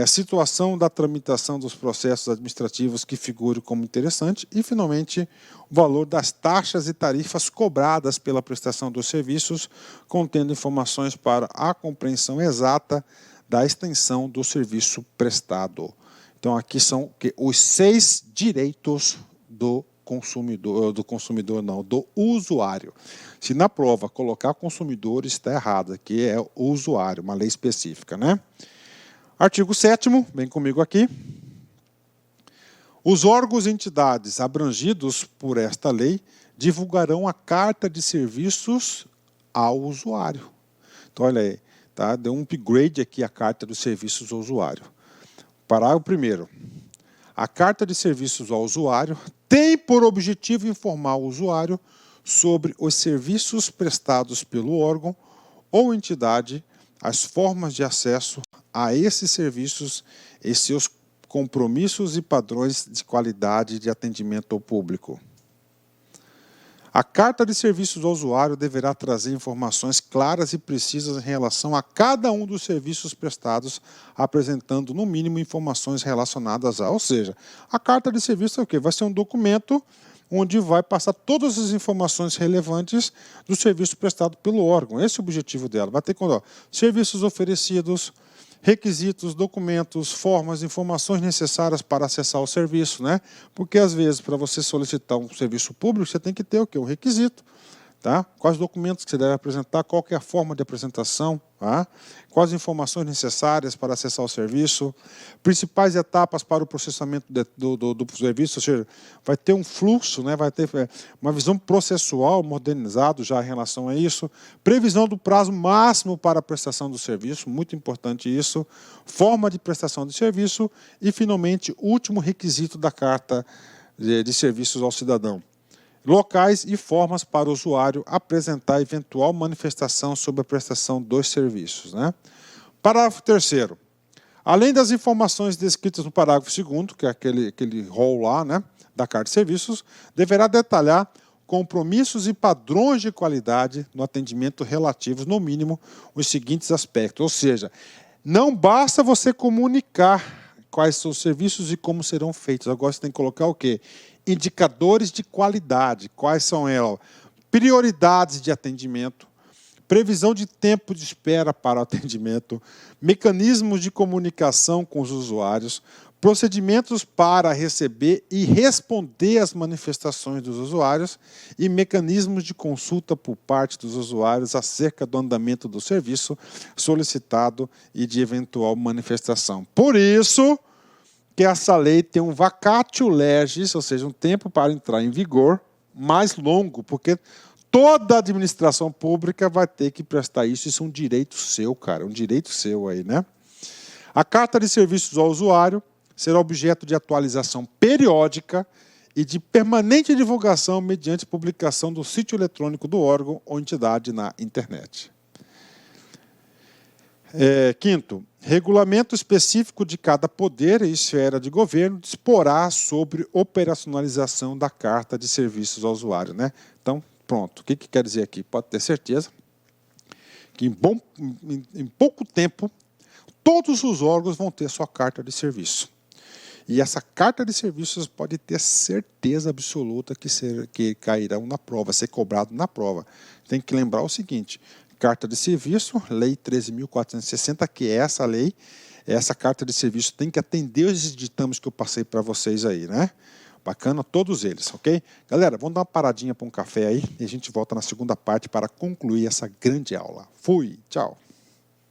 B: situação da tramitação dos processos administrativos que figure como interessante e, finalmente, o valor das taxas e tarifas cobradas pela prestação dos serviços, contendo informações para a compreensão exata da extensão do serviço prestado. Então, aqui são os 6 direitos do usuário. Se na prova colocar consumidor, está errado, aqui é o usuário, uma lei específica, né? Artigo 7º, vem comigo aqui. Os órgãos e entidades abrangidos por esta lei divulgarão a carta de serviços ao usuário. Então, olha aí, tá? Deu um upgrade aqui a carta de serviços ao usuário. Parágrafo 1º. A carta de serviços ao usuário tem por objetivo informar o usuário sobre os serviços prestados pelo órgão ou entidade, as formas de acesso a esses serviços e seus compromissos e padrões de qualidade de atendimento ao público. A carta de serviços ao usuário deverá trazer informações claras e precisas em relação a cada um dos serviços prestados, apresentando, no mínimo, informações relacionadas ou seja, a carta de serviço é o quê? Vai ser um documento onde vai passar todas as informações relevantes do serviço prestado pelo órgão. Esse é o objetivo dela. Vai ter serviços oferecidos, requisitos, documentos, formas, informações necessárias para acessar o serviço, né? Porque, às vezes, para você solicitar um serviço público, você tem que ter o quê? Um requisito. Tá? Quais documentos que você deve apresentar, qual que é a forma de apresentação, tá? Quais informações necessárias para acessar o serviço, principais etapas para o processamento do serviço, ou seja, vai ter um fluxo, né? Vai ter uma visão processual modernizado já em relação a isso, previsão do prazo máximo para a prestação do serviço, muito importante isso, forma de prestação de serviço e, finalmente, o último requisito da Carta de Serviços ao Cidadão. locais e formas para o usuário apresentar eventual manifestação sobre a prestação dos serviços, né? Parágrafo 3º. Além das informações descritas no parágrafo 2º, que é aquele rol lá, né, da Carta de Serviços, deverá detalhar compromissos e padrões de qualidade no atendimento relativos, no mínimo, os seguintes aspectos. Ou seja, não basta você comunicar quais são os serviços e como serão feitos. Agora você tem que colocar o quê? Indicadores de qualidade. Quais são elas? Prioridades de atendimento, previsão de tempo de espera para o atendimento, mecanismos de comunicação com os usuários, procedimentos para receber e responder às manifestações dos usuários e mecanismos de consulta por parte dos usuários acerca do andamento do serviço solicitado e de eventual manifestação. Por isso que essa lei tem um vacatio legis, ou seja, um tempo para entrar em vigor mais longo, porque toda a administração pública vai ter que prestar isso. Isso é um direito seu, cara, um direito seu aí, né? A Carta de Serviços ao Usuário será objeto de atualização periódica e de permanente divulgação mediante publicação do sítio eletrônico do órgão ou entidade na internet. Quinto, regulamento específico de cada poder e esfera de governo disporá sobre operacionalização da Carta de Serviços ao Usuário, né? Então, pronto. O que quer dizer aqui? Pode ter certeza que em pouco tempo todos os órgãos vão ter sua carta de serviço. E essa carta de serviços pode ter certeza absoluta que cairão na prova, ser cobrado na prova. Tem que lembrar o seguinte, carta de serviço, lei 13.460, que é essa lei, essa carta de serviço tem que atender os ditames que eu passei para vocês aí, né? Bacana, todos eles, ok? Galera, vamos dar uma paradinha para um café aí e a gente volta na segunda parte para concluir essa grande aula. Fui, tchau!